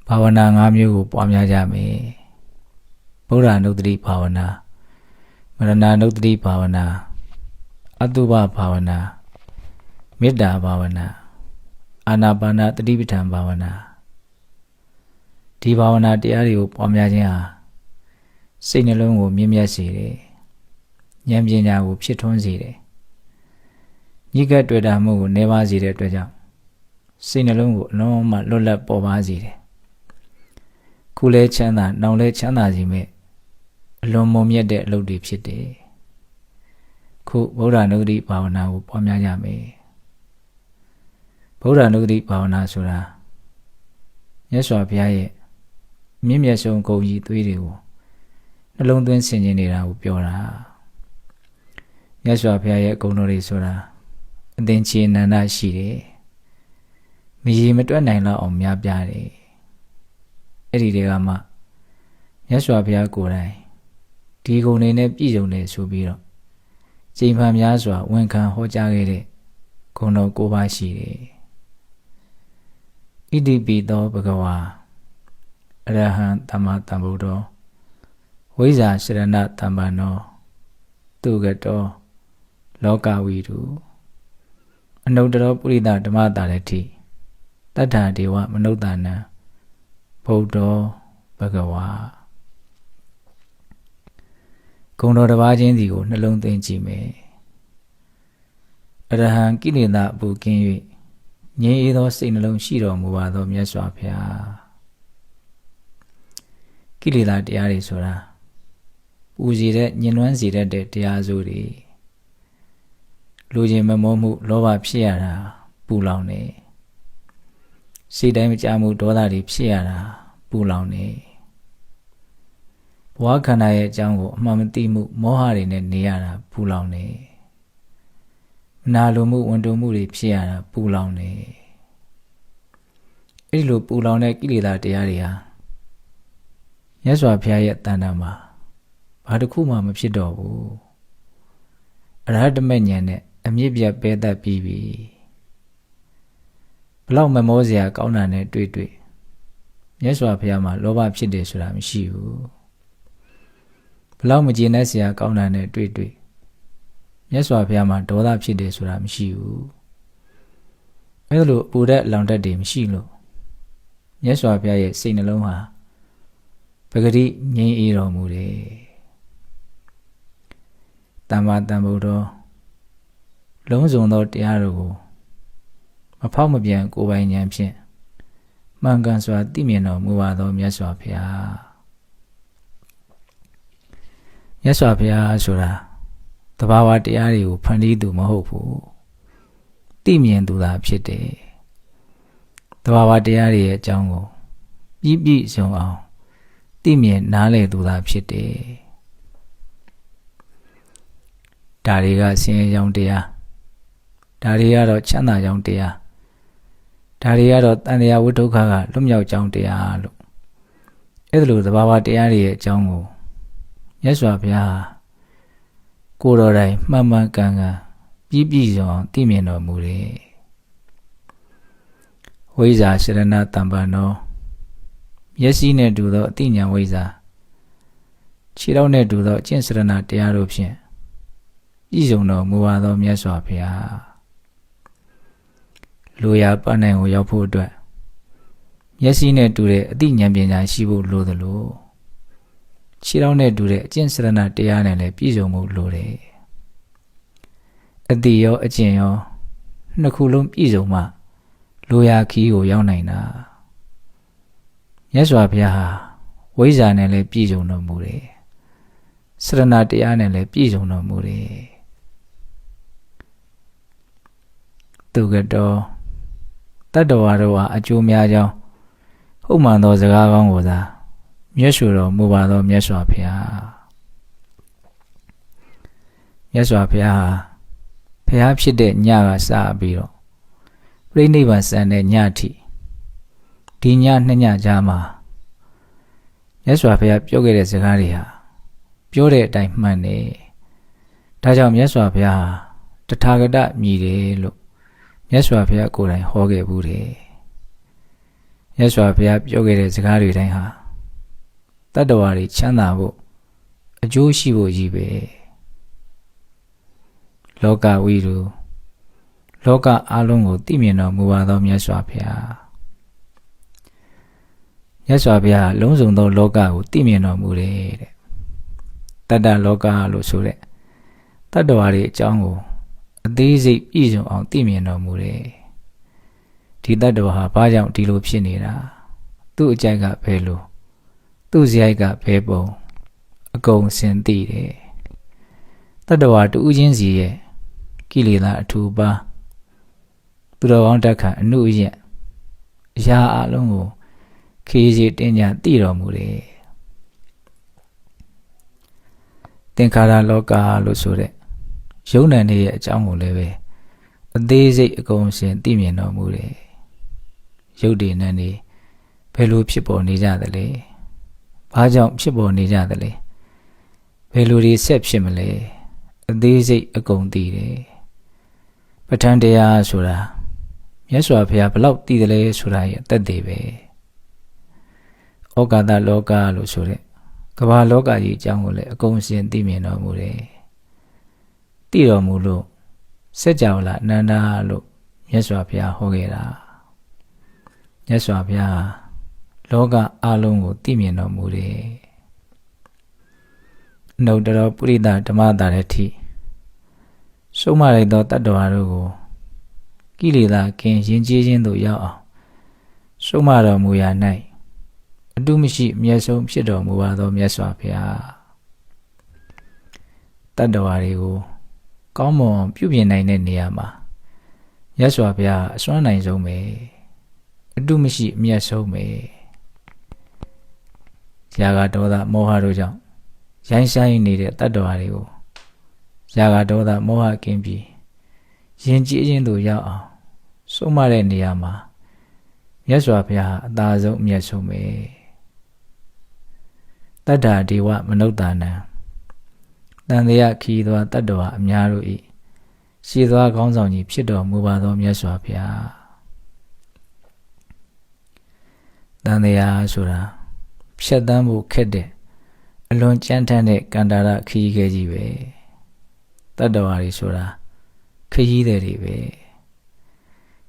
ဘာဝနာ၅မျိုးကိုပွားများကြမယ်ဗုဒ္ဓနုတ္တိဘာဝနာမရဏနုတ္တိဘာဝနာအတုပဘာဝနာမေတ္တာဘာဝနာအာနာပါနတတိပဋ္ဌာန်ဘာဝနာဒီဘာဝနာတရားတွေကိုပွားများခြင်းဟာစိတ်နှလုံးကိုမြင့်မြတ်စေတယ်ဉာဏ်ပညာကိုဖြစ်ထွန်းစေတယ်ညှိကပ်တွေ့တာမှုကိုနှဲပါစေတဲ့အတွက်ကြောင့်စိတ်နှလုံးကိုအလုံးအမလွတ်လပ်ပေါ်ပါစေတယ်ခုလဲချမ်းသာနောင်လဲချမ်းသာစီမဲ့အလွန်မုံမြတ်တဲ့အလုပ်တွေဖြစ်တယ်ခုဗုဒ္ဓနုတ္တိဘာဝနာကိုပွားများကြမယ်ဗုဒ္ဓနုတ္တိဘာဝနာဆိုတာမြတ်စွာဘုရားရဲ့မြင့်မြတ်ဆုံးဂုဏ်ကြီးသွေးတွေကိုနှလုံးသွင်းဆင်ခြင်နေတာကိုပြောတာမြတ်စွာဘုရားရဲ့ဂုဏ်တော်တွေဆိုတာအသင်္ချေအနန္တရှိတယ်မရေမတွက်နိုင်တော့အောင်များပြားတယ်အဲ့ဒီတွေကမှမြတ်စွာဘုရားကိုယ်တိုင်ဒီဂုဏ်တွေနဲ့ပြည့်စုံတယ်ဆိုပြီးတော့ကျင့်ဖန်များစွာဝန်ခံဟောကြားခဲ့တဲ့ဂုဏ်တော်၉ပါးရှိတယ်ဣတိပိသောဘဂဝါအရဟံသမ္မာသမ္ဗုဒ္ဓောဝိဇ္ဇာရှရဏသမ္ပန္နောသူကတောလောကဝိတုအနုတ္တရောပုရိသဓမ္မတာရတိတတ္ထာဒေဝမနုဿာနံဗုဒ္ဓောဘဂဝါဂုဏ်တော်တစ်ပါးချင်းစီကိုနှလုံးသွင်းကြည့်မယ်အရဟံကိလေသာအပူကင်း၍ငြိမ်းအေးသောစိတ်နှလုံးရှိတော်မူပါသောမြတ်စွာဘုရားကိလေသာတရားတွေဆိုတာပူစီတဲ့ညှဉ်းနှွမ်းစေတတ်တဲ့တရားစိုးတွေလူချင်းမမောမှုလောဘဖြစ်ရတာပူလောင်နေစိတ်တိုင်းမကြမှုဒေါသတွေဖြစ်ရတာပူလောင်နေဘဝခန္ဓာရဲ့အကြောင်းကိုအမှန်မသိမှုမောဟတွေနဲ့နေရတာပူလောင်နေမနာလိုမှုဝန်တိုမှုတွေဖြစ်ရတာပူလောင်နေအဲ့ဒီလိုပူလောင်တဲ့ကိလေသာတရားတွေဟာမြတ်စွာဘုရားရဲ့တဏ္ဍာမှာဘာတစ်ခုမှမဖြစ်တော့ဘူးအရဟတမေဉာဏ်နဲ့အမြင့်ပြတ်ပဲတတ်ပြီးပြီဘလောက်မမောစရာကောင်းတာနဲ့တွေ့မြတ်စွာဘုရားမှာလောဘဖြစ်တယ်ဆိုတာမရှိဘူးဘလောက်မကျေနပ်စရာကောင်းတာနဲ့တွေ့မြတ်စွာဘုရားမှာဒေါသဖြစ်တယ်ဆိုတာမရှိဘူးအဲလိုပူတဲ့လောင်တတ်တွေမရှိလို့မြတ်စွာဘုရားရဲ့စိတ်နှလုံးဟာပဂတိငြိမ်းအေးတော်မူတယ်သမ္မာသမ္ဗုဒ္ဓောလုံးစုံသောတရားတို့ကိုမဖောက်မပြန်ကိုယ်ပိုင်ဉာဏ်ဖြင့်မှန်ကန်စွာသိမြင်တော်မူပါသောမြတ်စွာဘုရားမြတ်စွာဘုရားဆိုတာသဘာဝတရားတွေကိုဖန်တီးသူမဟုတ်ဘူးသိမြင်သူသာဖြစ်တယ်သဘာဝတရားတွေရဲ့အကြောင်းကိုပြည့်စုံအောင်သိမြင်နားလည်သူသာဖြစ်တယ်ဒါတွေကဆင်းရဲကြောင်းတရားဒါတွေကတော့ချမ်းသာကြောင်းတရားဒါတွေကတော့တန်တရားဝိဒုက္ခကလွတ်မြောက်ကြောင်းတရားလို့အဲ့ဒါလိုသဘာဝတရားတွေရဲ့အကြောင်းကိုမြတ်စွာဘုရားကိုယ်တော်တိုင်မှန်မှန်ကန်ကန်ပြည့်စုံအောင်သိမြင်တော်မူတယ်ဝိဇ္ဇာရှရဏတမ္ပန္နောမျက်စိနဲ့တူသောအသိဉာဏ်ဝိဇ္ဇာခြေထောက်နဲ့တူသောအကျင့်စရဏတရားတို့ဖြင့်ပြည့်စုံတော်မူပါသောမြတ်စွာဘုရားလူရပန်းနိုင်ကိုရောက်ဖို့အတွက်မျက်စိနဲ့တူတဲ့အသိဉာဏ်ပညာရှိဖို့လိုသလိုခြေထောက်နဲ့တူတဲ့အကျင့်စရဏတရားနဲ့လည်းပြည့်စုံမှုလိုတယ်အသိရောအကျင့်ရောနှစ်ခုလုံးပြည့်စုံမှလူရခီးကိုရောက်နိုင်တာမြတ်စွာဘုရားဟာဝိဇ္ဇာနဲ့လည်းပြည့်စုံတော်မူတယ်စရဏတရားနဲ့လည်းပြည့်စုံတော်မူတယ်သူကတော်တတ္တဝါတို့ဟာအကျိုးများကြောင်းဟုတ်မှန်သောစကားကောင်းကိုသာမြတ်စွာတော်မူပါသောမြတ်စွာဘုရားမြတ်စွာဘုရားဟာဘုရားဖြစ်တဲ့ညကစပြီးတော့ပြိဋိဘံစံတဲ့ညထိဒီညနှစ်ညကြားမှာမြတ်စွာဘုရားပြောခဲ့တဲ့စကားတွေဟာပြောတဲ့အတိုင်းမှန်တယ်ဒါကြောင့်မြတ်စွာဘုရားဟာတထာဂတမြည်တယ်လို့မြတ်စွာဘုရားကိုယ်တိုင်ဟောခဲ့ဘူးတယ် မြတ်စွာဘုရားပြောခဲ့တဲ့စကားတွေတိုင်းဟာတတ္တဝါတွေချမ်းသာဖို့အကျိုးရှိဖို့ကြီးပဲလောကဝိတုလောကအလုံးကိုသိမြင်တော်မူပါသောမြတ်စွာဘုရားမြတ်စွာဘုရားလုံးစုံသောလောကကိုသိမြင်တော်မူတယ်တဲ့တတ္တလောကလို့ဆိုတဲ့တတ္တဝါတွေအကြောင်းကိုအသေးစိတ်ပြည့်စုံအောင်သိမြင်တော်မူတယ်ဒီတတ္တဝါဟာဘာကြောင့်ဒီလိုဖြစ်နေတာသူ့အကြိုက်ကဘယ်လိုသူ့စရိုက်ကဘယ်ပုံအကုန်စင်သိတယ်တတ္တဝါတူးချင်းစီရဲ့ကိလေသာအထူပါသူတော်ကောင်းတက်ခံအနုအယက်အရာအလုံးကိုခေစီတင်ညာသိတော်မူတယ်သင်္ခါရလောကလို့ဆိုတဲ့ယုံ nant ရဲ့အကြောင်းကိုလည်းပဲအသေးစိတ်အကုန်စင်သိမြင်တော်မူတယ်ယုတ်တည်နံနေဘယ်လိုဖြစ်ပေါ်နေကြသလဲဘာကြောင့်ဖြစ်ပေါ်နေကြသလဲဘယ်လိုတွေဆက်ဖြစ်မလဲအသေးစိတ်အကုန်သိတယ်ပဋ္ဌာန်းတရားဆိုတာမြတ်စွာဘုရားဘလောက်သိတယ်လဲဆိုတာရဲ့အသက်တွေပဲဩကာသလောကလို့ဆိုတဲ့ကမ္ဘာလောကကြီးအကြောင်းကိုလည်းအကုန်စင်သိမြင်တော်မူတယ်သိတော်မူလို့စัจ java လာအနန္တလို့မြတ်စွာဘုရားဟောခဲ့တာမြတ်စွာဘုရားလောကအလုံးကိုသိမြင်တော်မူတယ်နှုတ်တော်ပုရိသဓမ္မတာရတိဆုံးမလိုက်သောတတ္တဝါတို့ကိုကိလေသာကင်းရင်ကျေးခြင်းသို့ရောက်အောင်ဆုံးမတော်မူရာ၌အတုမရှိအမျက်ဆုံးဖြစ်တော်မူပါသောမြတ်စွာဘုရားတတ္တဝါတွေကိုကောင်းမွန်ပြုပြင်နိုင်တဲ့နေရာမှာမြတ်စွာဘုရားအစွမ်းနိုင်ဆုံးပဲအတုမရှိအမျက်ဆုံးပဲຢာကဒေါသမောဟတို့ကြောင့်ရိုင်းဆိုင်နေတဲ့တတ္တဝါတွေကိုຢာကဒေါသမောဟကင်းပြီးယဉ်ကျေးခြင်းသို့ရောက်အောင်ဆုံးမတဲ့နေရာမှာမြတ်စွာဘုရားအသာဆုံးအမျက်ဆုံးပဲတတ္တာဒေဝမနုဿာနံတန်တရားခီးသောတတ္တဝါအများတို့၏ရှေးသွားခေါင်းဆောင်ကြီးဖြစ်တော်မူပါသောမြတ်စွာဘုရားတန်တရားဆိုတာဖြတ်တန်းဖို့ခက်တဲ့အလွန်ကြမ်းတမ်းတဲ့ကန္တာရခီးခဲကြီးပဲတတ္တဝါတွေဆိုတာခရီးသည်တွေပဲ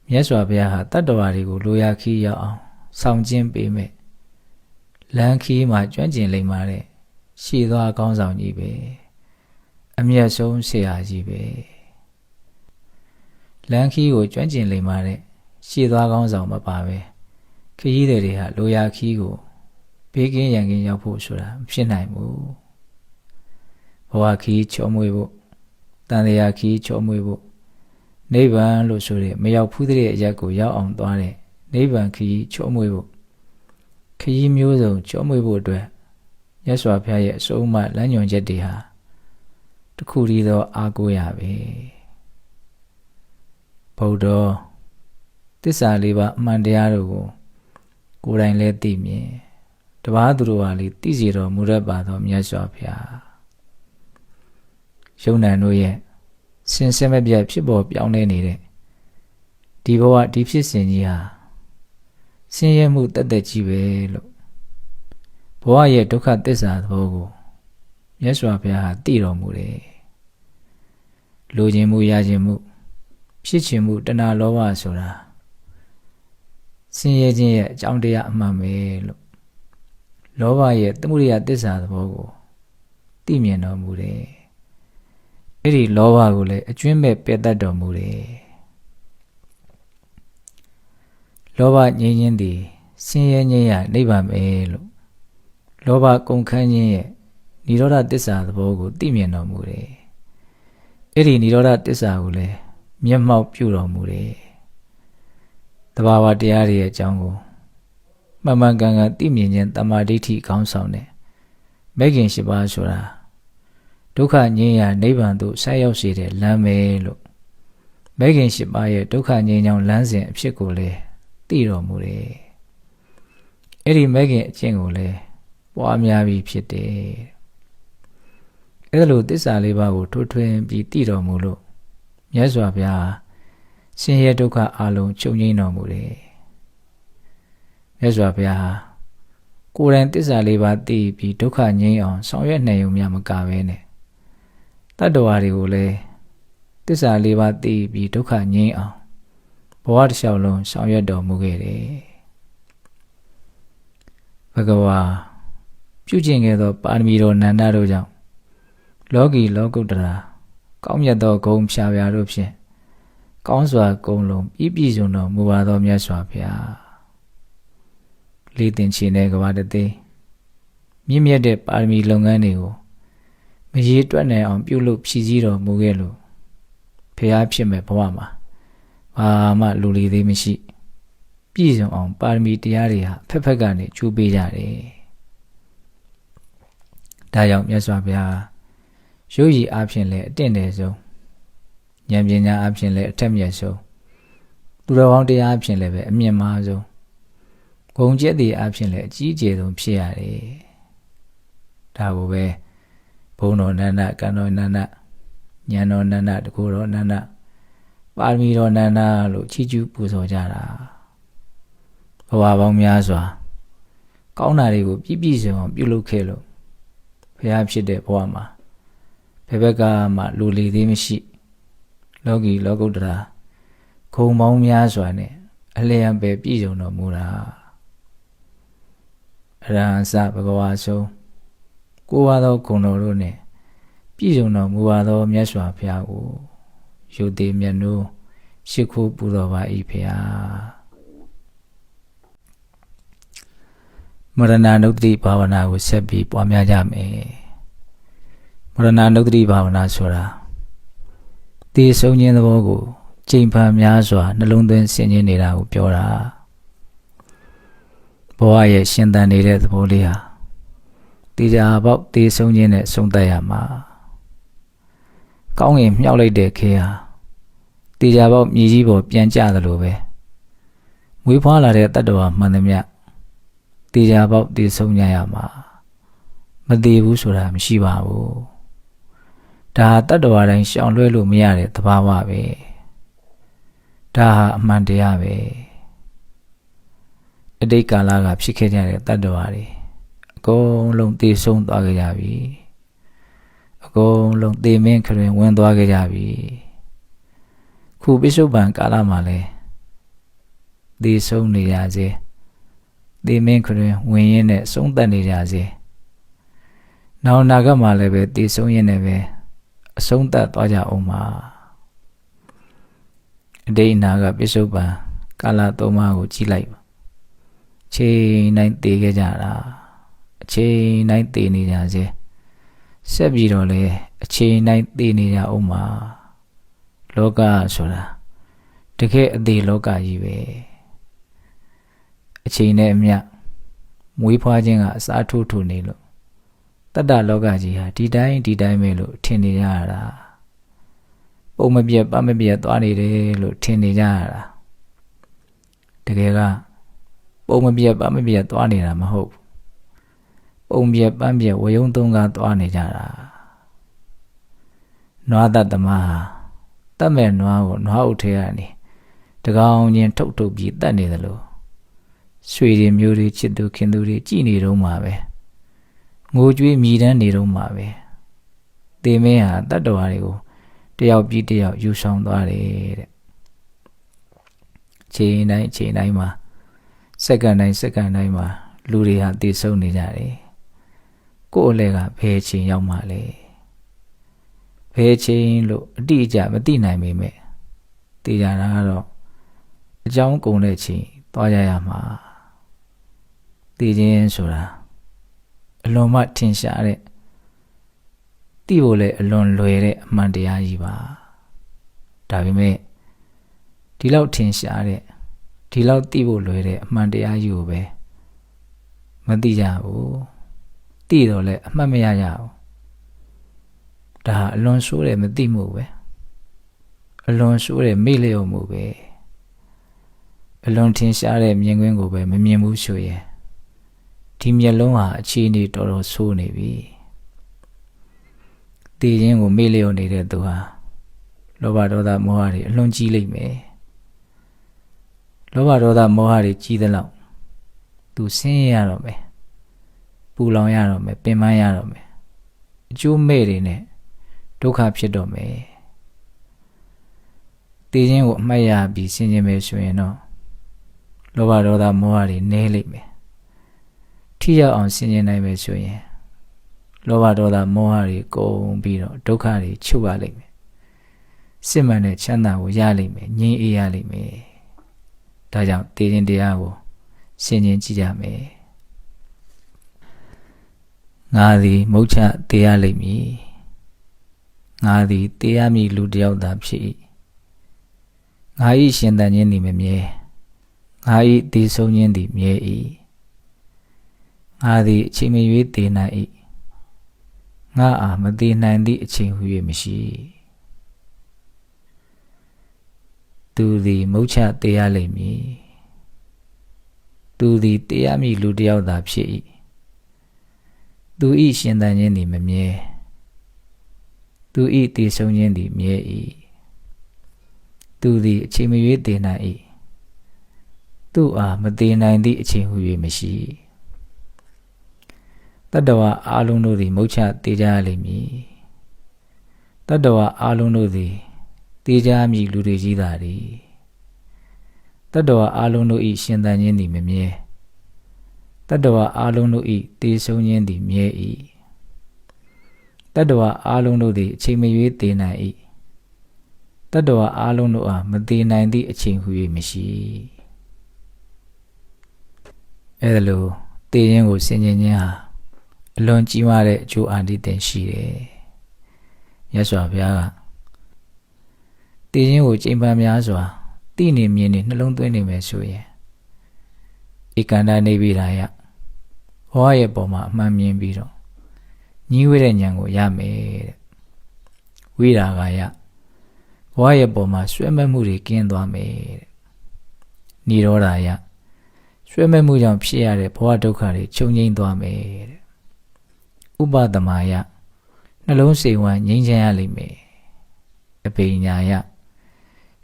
မြတ်စွာဘုရားဟာတတ္တဝါတွေကိုလိုရာခီးရောက်အောင်ဆောင်ကျဉ်ပေးမယ်လမ်းခီးမှာကျွမ်းကျင်လိမ့်ပါတဲ့ရှေးသွားခေါင်းဆောင်ကြီးပဲအမျက်ဆုံးဆရာကြီးပဲလမ်းခီးကိုကျွမ်းကျင်လိမ့်ပါတဲ့ရှေးသွားခေါင်းဆောင်မပါပဲခရီးသည်တွေဟာလိုရာခီးကိုဘေးကင်းရန်ကင်းရောက်ဖို့ဆိုတာမဖြစ်နိုင်ဘူးဘဝခီးချောမွေ့ဖို့တန်တရားခီးချောမွေ့ဖို့နိဗ္ဗာန်လို့ဆိုတဲ့မရောက်ဖူးတဲ့အရက်ကိုရောက်အောင်သွားတဲ့နိဗ္ဗာန်ခီးချောမွေ့ဖို့ခရီးမျိုးစုံချောမွေ့ဖို့အတွက်မြတ်စွာဘုရားရဲ့အဆုံးအမလမ်းညွှန်ချက်တွေဟာတခုတည်းသောအားကိုးရပဲဗုဒ္ဓသစ္စာလေးပါးအမှန်တရားတို့ကိုကိုယ်တိုင်လည်းသိမြင်တပါးသူတို့ဟာလေသိစေတော်မူရပါသောမြတ်စွာဘုရားယုံ nant တို့ရဲ့စင်စစ်မပြတ်ဖြစ်ပေါ်ပြောင်းလဲနေတဲ့ဒီဘဝဒီဖြစ်စဉ်ကြီးဟာဆင်းရဲမှုတသက်ကြီးပဲလို့ဘဝရဲ့ဒုက္ခသစ္စာသဘောကိုမြတ်စွာဘုရားဟာသိတော်မူတယ်လိုချင်မှုရချင်မှုဖြစ်ချင်မှုတဏှာလောဘဆိုတာဆင်းရဲခြင်းရဲ့အကြောင်းတရားအမှန်ပဲလို့လောဘရဲ့သမုဒယသစ္စာသဘောကိုသိမြင်တော်မူတယ်အဲ့ဒီလောဘကိုလည်းအကျွင်းမဲ့ပယ်တတ်တော်မူတယ်လောဘငြိမ်းခြင်းသည်ဆင်းရဲခြင်းရနိဗ္ဗာန်ပဲလို့လောဘကုန်ခန်းခြင်းရဲ့និရောဓသစ္စာသဘောကိုသိမြင်တော်မူတယ်အဲ့ဒီនិရောဓသစ္စာကိုလည်းမျက်မှောက်ပြုတော်မူတယ်တဘာဝတရားတွေရဲ့အကြောင်းကိုမှန်မှန်ကန်ကန်သိမြင်ခြင်းတမာဒိဋ္ဌိခေါင်းဆောင်တယ်မဂ်ခင်၈ပါးဆိုတာဒုက္ခငြိမ်းရာနိဗ္ဗာန်သို့ဆက်ရောက်စေတဲ့လမ်းပဲလို့မဂ်ခင်၈ပါးရဲ့ဒုက္ခငြိမ်းချောင်းလမ်းစဉ်အဖြစ်ကိုလည်းသိတော်မူတယ်အဲ့ဒီမဂ်ခင်အကျင့်ကိုလည်းပွားများပြီးဖြစ်တယ်အဲ့လိုသစ္စာလေးပါးကိုထိုးထွင်းပြီးသိတော်မူလို့မြတ်စွာဘုရားဆင်းရဲဒုက္ခအလုံးချုပ်ငြိမ်းတော်မူတယ် မြတ်စွာဘုရားဟာကိုယ်တိုင်သစ္စာလေးပါးသိပြီးဒုက္ခငြိမ်းအောင်ဆောင်ရွက်နိုင်ုံများမကဘဲနဲ့တတ္တဝါတွေကိုလည်းသစ္စာလေးပါးသိပြီးဒုက္ခငြိမ်းအောင်ဘဝတစ်လျှောက်လုံးဆောင်ရွက်တော်မူခဲ့တယ်ဘဂဝါပြုကျင့်ခဲ့သောပါရမီတော်နန္ဒတို့ကြောင့်လောကီလောကုတ္တရာကောင်းမြတ်သောဂုဏ်ဖြာဖြာတို့ဖြင့်ကောင်းစွာဂုဏ်လုံးပြည့်စုံတော်မူပါသောမြတ်စွာဘုရားလေးတင်ချင်တဲ့ကဘာတသေးမြင့်မြတ်တဲ့ပါရမီလုပ်ငန်းတွေကိုမရေတွက်နိုင်အောင်ပြုလုပ်ဖြည့်ဆည်းတော်မူခဲ့လို့ဘုရားဖြစ်မဲ့ဘဝမှာဘာမှလူလီသေးမရှိပြည့်စုံအောင်ပါရမီတရားတွေဟာဖက်ဖက်ကနေကျူးပေးကြတယ်ဒါကြောင့်မြတ်စွာဘုရားရုပ်ရည်အဖြစ်လည်းအတင့်တယ်ဆုံးဉာဏ်ပညာအဖြစ်လည်းအထက်မြတ်ဆုံးသူတော်ကောင်းတရားအဖြစ်လည်းပဲအမြင့်မားဆုံးဂုဏ်ကျက်တွေအဖြစ်လည်းအကြီးအကျယ်ဆုံးဖြစ်ရတယ်ဒါကိုပဲဘုံတော်နန္ဒကံတော်နန္ဒဉာဏ်တော်နန္ဒတကူတော်နန္ဒပါရမီတော်နန္ဒလို့ချီးကျူးပူဇော်ကြတာဘဝပေါင်းများစွာကောင်းတာတွေကိုပြည့်စုံအောင်ပြုလုပ်ခဲ့လို့ဘုရားဖြစ်တဲ့ဘဝမှာဘယ်ဘက်ကမှလူလီသေးမရှိလောကီလောကုတ္တရာခုံပေါင်းများစွာနဲ့အလျံပဲပြည့်စုံတော်မူတာအရဟံစဘဂဝါဆုံးကိုးပါးသောဂုဏ်တော်တို့နဲ့ပြည့်စုံတော်မူပါသောမြတ်စွာဘုရားကိုယုတ်တိမြတ်နိုးရှိခိုးပူဇော်ပါ၏ဘုရားမရဏနုတ္တိဘာဝနာကိုဆက်ပြီးပွားများကြမယ်မရဏနုတ္တိဘာဝနာဆိုတာသေဆုံးခြင်းသဘောကိုချိန်ဖန်များစွာနှလုံးသွင်းဆင်ခြင်နေတာကိုပြောတာဘဝရဲ့ရှင်သန်နေတဲ့သဘောလေးဟာတေချာပေါက်သေဆုံးခြင်းနဲ့ဆုံးသက်ရမှာကောင်းငင်မြောက်လိုက်တဲ့ခေဟာတေချာပေါက်မြေကြီးပေါ်ပြန်ကျသလိုပဲမွေးဖွားလာတဲ့တတ္တဝါမှန်သမျှတေချာပေါက်သေဆုံးကြရမှာမသေးဘူးဆိုတာမရှိပါဘူးဒါတတ္တဝါတိုင်းရှောင်လွှဲလို့မရတဲ့သဘာဝပဲဒါဟာအမှန်တရားပဲအတိတ်ကာလကဖြစ်ခဲ့ကြတဲ့တတ္တဝါတွေအကုန်လုံးသေဆုံးသွားကြပြီအကုန်လုံးသေမင်းခရင်ဝင်သွားကြပြီခုပိဿုပန်ကာလမှာလဲသေဆုံးနေကြစေသေမင်းခရင်ဝင်ရင်းနဲ့ဆုံးသက်နေကြစေနောက်နာဂတ်မှာလည်းပဲသေဆုံးရင်းနဲ့ပဲအဆုံးသတ်သွားကြအောင်ပါအတိတ်အနာကပိဿုပန်ကာလသုံးပါးကိုကြည့်လိုက်ပါချိန်တိုင်းသေခဲ့ကြတာအချိန်တိုင်းသေနေကြစေဆက်ပြီးတော့လေအချိန်တိုင်းသေနေကြအောင်ပါလောကဆိုတာတကယ်အသေးလောကကြီးပဲအချိန်နဲ့အမျှမွေးဖွားခြင်းကအစားထိုးထိုးနေလို့တတ္တလောကကြီးဟာဒီတိုင်းပဲလို့ထင်နေကြရတာပုံမပြတ်ပမပြတ်သွားနေတယ်လို့ထင်နေကြရတာတကယ်ကပုံမပြတ်ပမပြတ်သွားနေတာမဟုတ်ပုံပြတ်ပန်းပြတ်ဝယုံသုံးကားသွားနေကြတာနွားတတ်သမားဟာတတ်မဲ့နွားကိုနွားအုပ်ထဲကနေတကောင်ချင်းထုတ်ပြီးတတ်နေတယ်လို့ဆွေတွေမျိုးတွေချစ်သူခင်သူတွေကြည်နေတော့မှာပဲငိုကြွေးမြည်တမ်းနေတော့မှာပဲသေမင်းဟာတတ္တဝါတွေကိုတယောက်ပြီးတယောက်ယူဆောင်သွားတယ်တဲ့ချိန်တိုင်းမှာစက္ကန့်တိုင်းမှာလူတွေဟာတည်ဆုံနေကြတယ်ကိုယ့်အလဲကဘယ်ချိန်ရောက်မှလဲဘယ်ချိန်လို့အတိအကျမသိနိုင်ပေမဲ့သိကြတာကတော့အကြောင်းကုန်တဲ့ချိန်သွားကြရမှာသိခြင်းဆိုတာအလွန်မှထင်ရှားတဲ့သိဖို့လည်းအလွန်လွယ်တဲ့အမှန်တရားကြီးပါဒါပေမဲ့ဒီလောက်ထင်ရှားတဲ့ဒီလောက်သိဖို့လွယ်တဲ့အမှန်တရားကြီးကိုပဲမသိကြဘူးသိတော့လည်းအမှတ်မရကြဘူးဒါအလွန်ဆိုးတယ်မသိမှုပဲအလွန်ဆိုးတယ်မေ့လျော့မှုပဲအလွန်ထင်ရှားတဲ့မြင်ကွင်းကိုပဲမမြင်ဘူးဆိုရင်ဒီမျက်လုံးဟာအခြေအနေတော်တော်ဆိုးနေပြီသိခြင်းကိုမေ့လျော့နေတဲ့သူဟာလောဘဒေါသမောဟတွေအလွန်ကြီးလိမ့်မယ်လောဘဒေါသမောဟတွေကြီးသလောက် သူဆင်းရဲရတော့မယ်ပူလောင်ရတော့မယ်ပင်ပန်းရတော့မယ်အကျိုးမဲ့တွေနဲ့ဒုက္ခဖြစ်တော့မယ်တေခြင်းကိုအမှတ်ရပြီးဆင်ခြင်မယ်ဆိုရင်တော့လောဘဒေါသမောဟတွေနည်းလိမ့်မယ်ထိရောက်အောင်ဆင်ခြင်နိုင်မယ်ဆိုရင်လောဘဒေါသမောဟတွေကုန်ပြီးတော့ဒုက္ခတွေချုပ်ရလိမ့်မယ်စစ်မှန်တဲ့ချမ်းသာကိုရလိမ့်မယ်ငြိမ်းအေးရလိမ့်မယ်ဒါကြောင့်တေခြင်းတရားကိုဆင်ခြင်ကြည့်ကြမယ်ငါသည်မုတ်ချတေရလိမ့်မည်ငါသည်တေရမည်လူတစ်ယောက်သာဖြစ်၏ငါ၏ရှင်သန်ခြင်းသည်မမြဲငါ၏တည်ဆုံးခြင်းသည်မြဲ၏ငါသည်အချိန်မရွေးတည်နိုင်၏ငါအားမတည်နိုင်သည့်အချိန်ဟု၍မရှိသူသည်မုတ်ချတေရလိမ့်မည်သူသည်တေရမည်လူတစ်ယောက်သာဖြစ်၏သူ၏ရှင်သန်ခြင်းသည်မမြဲသူ၏တည်ဆုံးခြင်းသည်မြဲ၏သူသည်အချိန်မရွေးတည်နိုင်၏သူအားမတည်နိုင်သည့်အချိန်ဟု၍မရှိတတ္တဝါအလုံးတို့သည်မုတ်ချတေကြလိမ့်မည်တတ္တဝါအလုံးတို့သည်တေကြမည်လူတွေကြီးသာသည်တတ္တဝါအလုံးတို့၏ရှင်သန်ခြင်းသည်မမြဲတတ္တဝါအလုံးတို့၏တည်ဆုံးခြင်းသည်မြဲ၏တတ္တဝါအလုံးတို့သည်အချိန်မရွေးတည်နိုင်၏တတ္တဝါအလုံးတို့အားမတည်နိုင်သည့်အချိန်ဟု၍မရှိအဲဒါလိုတည်ခြင်းကိုဆင်ခြင်ခြင်းဟာအလွန်ကြီးမားတဲ့အကျိုးအာနိသင်ရှိတယ်။မြတ်စွာဘုရားကတည်ခြင်းကိုကြိမ်ပန်များစွာသိနေမြင်နေနှလုံးသွင်းနေမယ်ဆိုရင်ဧကန္တနေပြီတာယဘဝရဲ့ပုံမှာအမှန်မြင်ပြီးတော့ညီဝဲတဲ့ဉာဏ်ကိုရမယ်တဲ့ဝိရာဂယဘဝရဲ့ပုံမှာဆွဲမဲ့မှုတွေကင်းသွားမယ်တဲ့နိရောဓယဆွဲမဲ့မှုကြောင့်ဖြစ်ရတဲ့ဘဝဒုက္ခတွေချုပ်ငြိမ်းသွားမယ်တဲ့ဥပဒမာယနှလုံးစိတ်ဝမ်းငြိမ်းချမ်းရလိမ့်မယ်အပိညာယ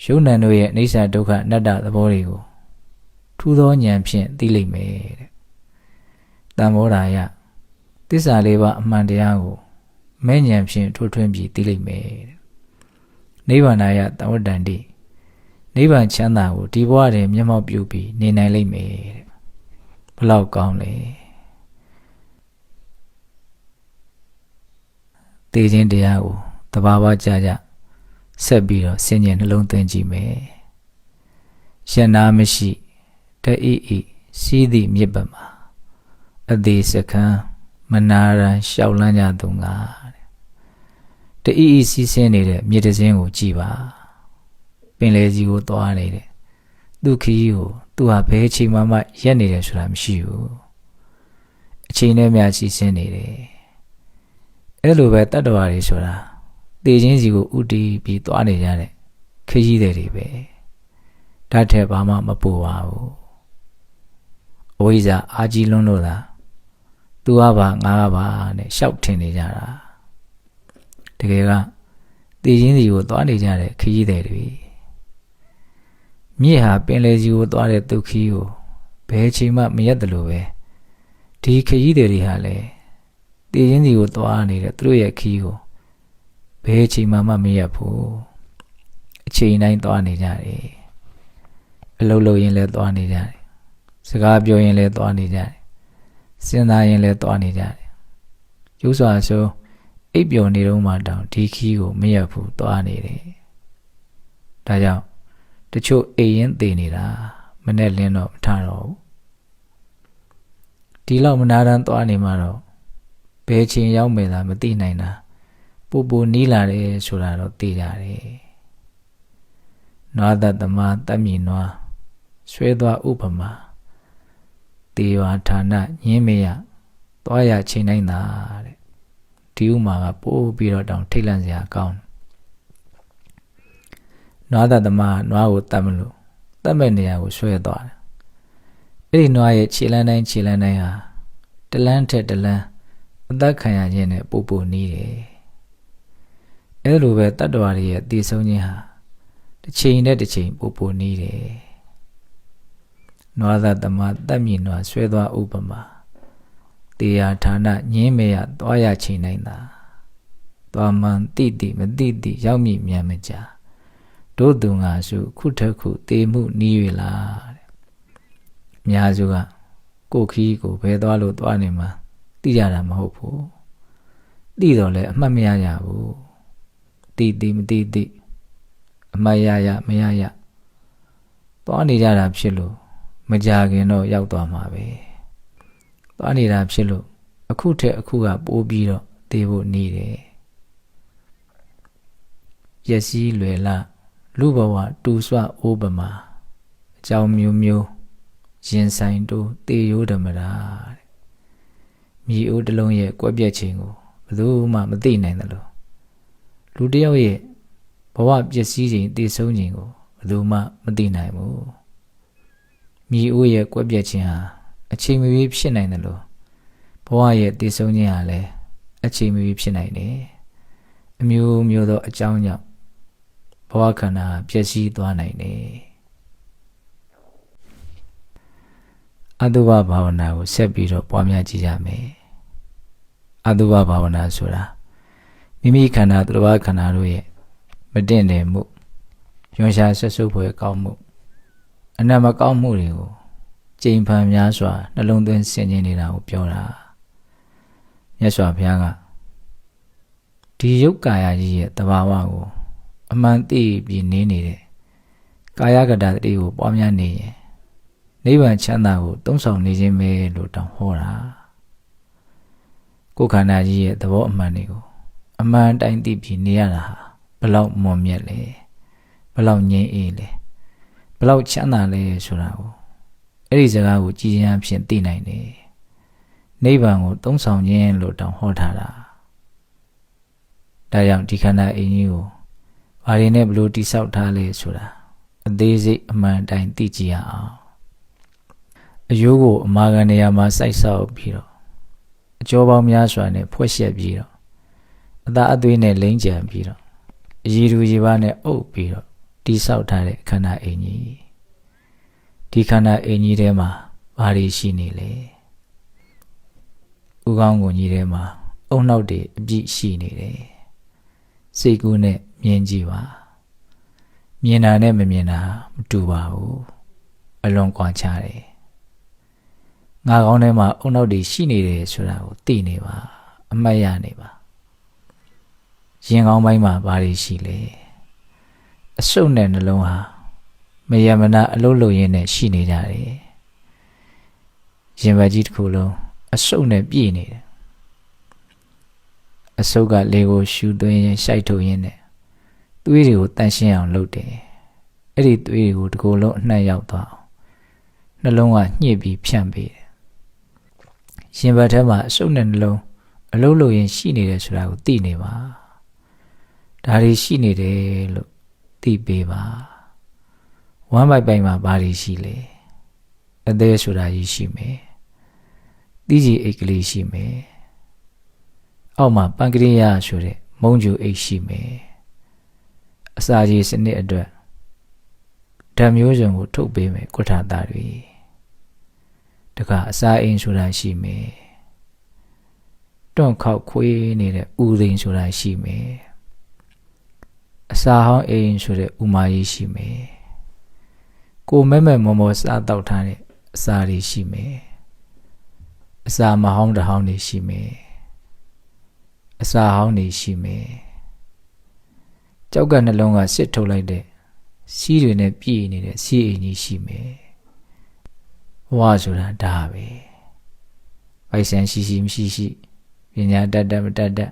ယုံ nant တို့ရဲ့အိဋ္ဌဒုက္ခအနတ္တသဘောတွေကိုထူးသောဉာဏ်ဖြင့်သိလိမ့်မယ်တဲ့တမ္မောဓာယသစ္စာလေးပါးအမှန်တရားကိုမဲ့ဉာဏ်ဖြင့်ထိုးထွင်းပြီးသိလိမ့်မယ်တဲ့နိဗ္ဗာန်ယသဝတ္တန္တိနိဗ္ဗာန်ချမ်းသာကိုဒီဘဝတည်းမျက်မှောက်ပြုပြီးနေနိုင်လိမ့်မယ်တဲ့ဘလောက်ကောင်းလဲတည်ခြင်းတရားကိုတဘာဝကြကြဆက်ပြီးတော့ဆင်ញင်နှလုံးသွင်းကြည့်မယ်ယန္နာမရှိတဣဣစီးသည့်မြစ်ပတ်မှာအသေးစခန်းမနာရန်လျှောက်လန်းကြသူငါတဲ့တဣဣစီးဆင်းနေတဲ့မြစ်တစ်စင်းကိုကြည့်ပါပင်လယ်ကြီးကိုသွားနေတဲ့သူခီးကိုသူဟာဘယ်ချိန်မှရက်နေတယ်ဆိုတာမရှိဘူးအချိန်နဲ့များစီးဆင်းနေတယ်အဲ့လိုပဲတတ္တဝါတွေဆိုတာတည်ခြင်းစီကိုဥတည်ပြီးသွားနေကြတဲ့ခရီးတွေပဲဓာတ်ထဲဘာမှမပူပါဘူးအဝိဇ္ဇာအာကြီးလွန်းလို့သာသူကပါငါကပါနဲ့ရှောက်ထင်နေကြတာတကယ်ကတည်ခြင်းစီကိုသွားနေကြတဲ့ခရီးတွေမြစ်ဟာပင်လယ်စီကိုသွားတဲ့သူခီးကိုဘယ်ချိန်မှမရက်တယ်လို့ပဲဒီခရီးတွေဟာလည်းတည်ခြင်းစီကိုသွားနေတဲ့သူတို့ရဲ့ခီးကိုဘယ်ချိန်မှမရက်ဘူးအချိန်တိုင်းသွားနေကြတယ်အလုပ်လုပ်ရင်လည်းသွားနေကြတယ်စကားပြောရင်လည်းသွားနေကြတယ်စဉ်းစားရင်လည်းသွားနေကြတယ်ကျိုးစွာဆိုအိပ်ပျော်နေတော့မှတောင်ဒီခီးကိုမရက်ဘူးသွားနေတယ်ဒါကြောင့်တချို့အိမ်ရင်သေနေတာမနဲ့လင်းတော့မထတော့ဘူးဒီလောက်မနာတမ်းသွားနေမှတော့ဘယ်ချိန်ရောက်မယ်သာမသိနိုင်တာပူနီးလာတယ်ဆိုတာတော့သိကြတယ်နွားသက်သမားတတ်မြည်နွားဆွဲသွားဥပမာတေဝါဌာနညင်းမရသွားရချိန်တိုင်းသာတဲ့ဒီဥမာကပို့ပြီးတော့တောင်ထိတ်လန့်စရာကောင်းနွားသက်သမားနွားကိုတတ်မလို့တတ်မဲ့နေရာကိုဆွဲသွားတယ်အဲ့ဒီနွားရဲ့ခြေလန်းတိုင်းဟာတလန်းထက်တလန်းအသက်ခံရခြင်းနဲ့ပူနီးတယ်အဲ့လိုပဲတတ္တဝါတွေရဲ့တည်ဆုံးခြင်းဟာတစ်ချိန်နဲ့တစ်ချိန်ပူနီးတယ် နွားသားတမတက်မြည်နွားဆွဲသွားဥပမာတေယာဌာနညင်းမရသွားရချိန်နိုင်တာသွားမှန်တိတိမတိတိရောက်မြည်မြန်မကြတို့သူငါစုခုထက်ခုတေမှုနီး၍လားတဲ့အများစုကကိုခီးကိုဘယ်သွားလို့သွားနေမှသိကြတာမဟုတ်ဘူးသိတော့လဲအမှတ်မရရဘူးတိတိမတိတိအမှတ်ရရမရရသွားနေကြတာဖြစ်လို့မကြခင်တော့ရောက်သွားမှာပဲသွားနေတာဖြစ်လို့အခုထက်အခုကပိုးပြီးတော့သေဖို့နေတယ်ပျက်စီးလွယ်လာလူဘဝတူဆွအိုးပမာအကြောင်းမျိုးမျိုးရင်ဆိုင်တို့သေရိုးဓမ္မတာတဲ့မြေအိုးတစ်လုံးရဲ့ကွက်ပြက်ခြင်းကိုဘယ်သူမှမသိနိုင်တယ်လို့လူတစ်ယောက်ရဲ့ဘဝပျက်စီးခြင်းသေဆုံးခြင်းကိုဘယ်သူမှမသိနိုင်ဘူးမြေအိုးရဲ့ကွက်ပြက်ခြင်းဟာအချိန်မရွေးဖြစ်နိုင်တယ်လို့ဘဝရဲ့သေဆုံးခြင်းဟာလည်းအချိန်မရွေးဖြစ်နိုင်တယ်အမျိုးမျိုးသောအကြောင်းကြောင့်ဘဝခန္ဓာပျက်စီးသွားနိုင်တယ်အတုပဘာဝနာကိုဆက်ပြီးတော့ပွားများကြည့်ကြမယ်အတုပဘာဝနာဆိုတာမိမိခန္ဓာသူတစ်ပါးခန္ဓာတို့ရဲ့မတင့်တယ်မှုရွှန်ရှားဆက်စုပ်ဖွယ်ကောင်းမှုအနတ်မကောင်းမှုတွေကိုကြိမ်ဖန်များစွာနှလုံးသွင်းဆင်ခြင်နေတာကိုပြောတာမြတ်စွာဘုရားကဒီယုတ်ကာယကြီးရဲ့တဘာဝကိုအမှန်သိပြီးနေနေတဲ့ကာယကတ္တတတိကိုပွားများနေရင်နိဗ္ဗာန်ချမ်းသာကိုသုံးဆောင်နေခြင်းပဲလို့တောင်းဟောတာကိုယ်ခန္ဓာကြီးရဲ့သဘောအမှန်တွေကိုအမှန်တိုင်းသိပြီးနေရတာဟာဘလောက်မွန်မြတ်လဲဘလောက်ငြိမ်းအေးလဲဘလောက်ချမ်းသာလဲဆိုတာကိုအဲ့ဒီစကားကိုကြည်ရင်ဖြင့်သိနိုင်တယ်နိဗ္ဗာန်ကိုသုံးဆောင်ခြင်းလို့တောင်းဟောထားတာဒါကြောင့်ဒီခန္ဓာအင်းကြီးကိုဘာတွေနဲ့ဘလို့တိဆောက်ထားလဲဆိုတာအသေးစိတ်အမှန်တိုင်းသိကြရအောင်အယိုးကိုအမာခံနေရာမှာစိုက်ဆောက်ပြီးတော့အကျော်ပေါင်းများစွာနဲ့ဖွဲ့ရှက်ပြီးတော့အသာအသွေးနဲ့လိမ့်ကြံပြီးတော့အရည်သူရည်ပါနဲ့အုပ်ပြီးတော့တိဆောက်ထားတဲ့ခန္ဓာအင်းကြီးဒီခန္ဓာအင်းကြီးထဲမှာဘာတွေရှိနေလဲဥကောင်းကိုကြီးထဲမှာအုံနောက်တွေအပြည့်ရှိနေတယ်စိတ်ကူးနဲ့မြင်ကြည့်ပါမြင်တာနဲ့မမြင်တာမတူပါဘူးအလွန်ကွာခြားတယ်ငါကောင်းထဲမှာအုံနောက်တွေရှိနေတယ်ဆိုတာကိုသိနေပါအမှတ်ရနေပါရင်ကောင်းပိုင်းမှာဘာတွေရှိလဲအဆုတ်နဲ့နှလုံးဟာမယမနာအလုံးလုံးရင်းနဲ့ရှိနေကြတယ်ရင်ဘတ်ကြီးတစ်ခုလုံးအဆုတ်နဲ့ပြည့်နေတယ်အဆုတ်ကလေကိုရှူသွင်းရင်ရှိုက်ထုတ်ရင်းနဲ့သွေးတွေကိုတန့်ရှင်းအောင်လုပ်တယ်အဲ့ဒီသွေးတွေကိုတစ်ကိုယ်လုံးအနှံ့ရောက်သွားအောင်နှလုံးကညှစ်ပြီးဖြန့်ပေးတယ်ရင်ဘတ်ထဲမှာအဆုတ်နဲ့နှလုံးအလုံးလုံးရင်းရှိနေတယ်ဆိုတာကိုသိနေပါဒါတွေရှိနေတယ်လို့သိပေးပါဝမ်းပိုက်ပိုက်မှာဘာတွေရှိလဲအသေးဆိုတာကြီးရှိမယ်တိကြီးအိတ်ကလေးရှိမယ်အောက်မှာပန်ကရိယာဆိုတဲ့မုံကျူအိတ်ရှိမယ်အစာကြီးစနစ်အတွက်ဓာတ်မျိုးစုံကိုထုတ်ပေးမယ်ကုဋ္ဌာတာတွေတခါအစာအိမ်ဆိုတာရှိမယ်တွန့်ခောက်ခွေးနေတဲ့ဥသိန်ဆိုတာရှိမယ်အစာဟောင်းအိမ်ဆိုတဲ့ဥမာကြီးရှိမယ်ကိုမဲမဲမော်မော်စားတောက်ထားတဲ့အစာတွေရှိမယ်အစာမဟောင်းတဟောင်းတွေရှိမယ်အစာဟောင်းတွေရှိမယ်ကြောက်ကနှလုံးကစစ်ထုတ်လိုက်တဲ့စီးတွေနဲ့ပြည့်နေတဲ့စီးအိမ်ကြီးရှိမယ်ဘဝဆိုတာဒါပဲပိုက်ဆံရှိရှိမရှိရှိပညာတတ်တတ်မတတ်တတ်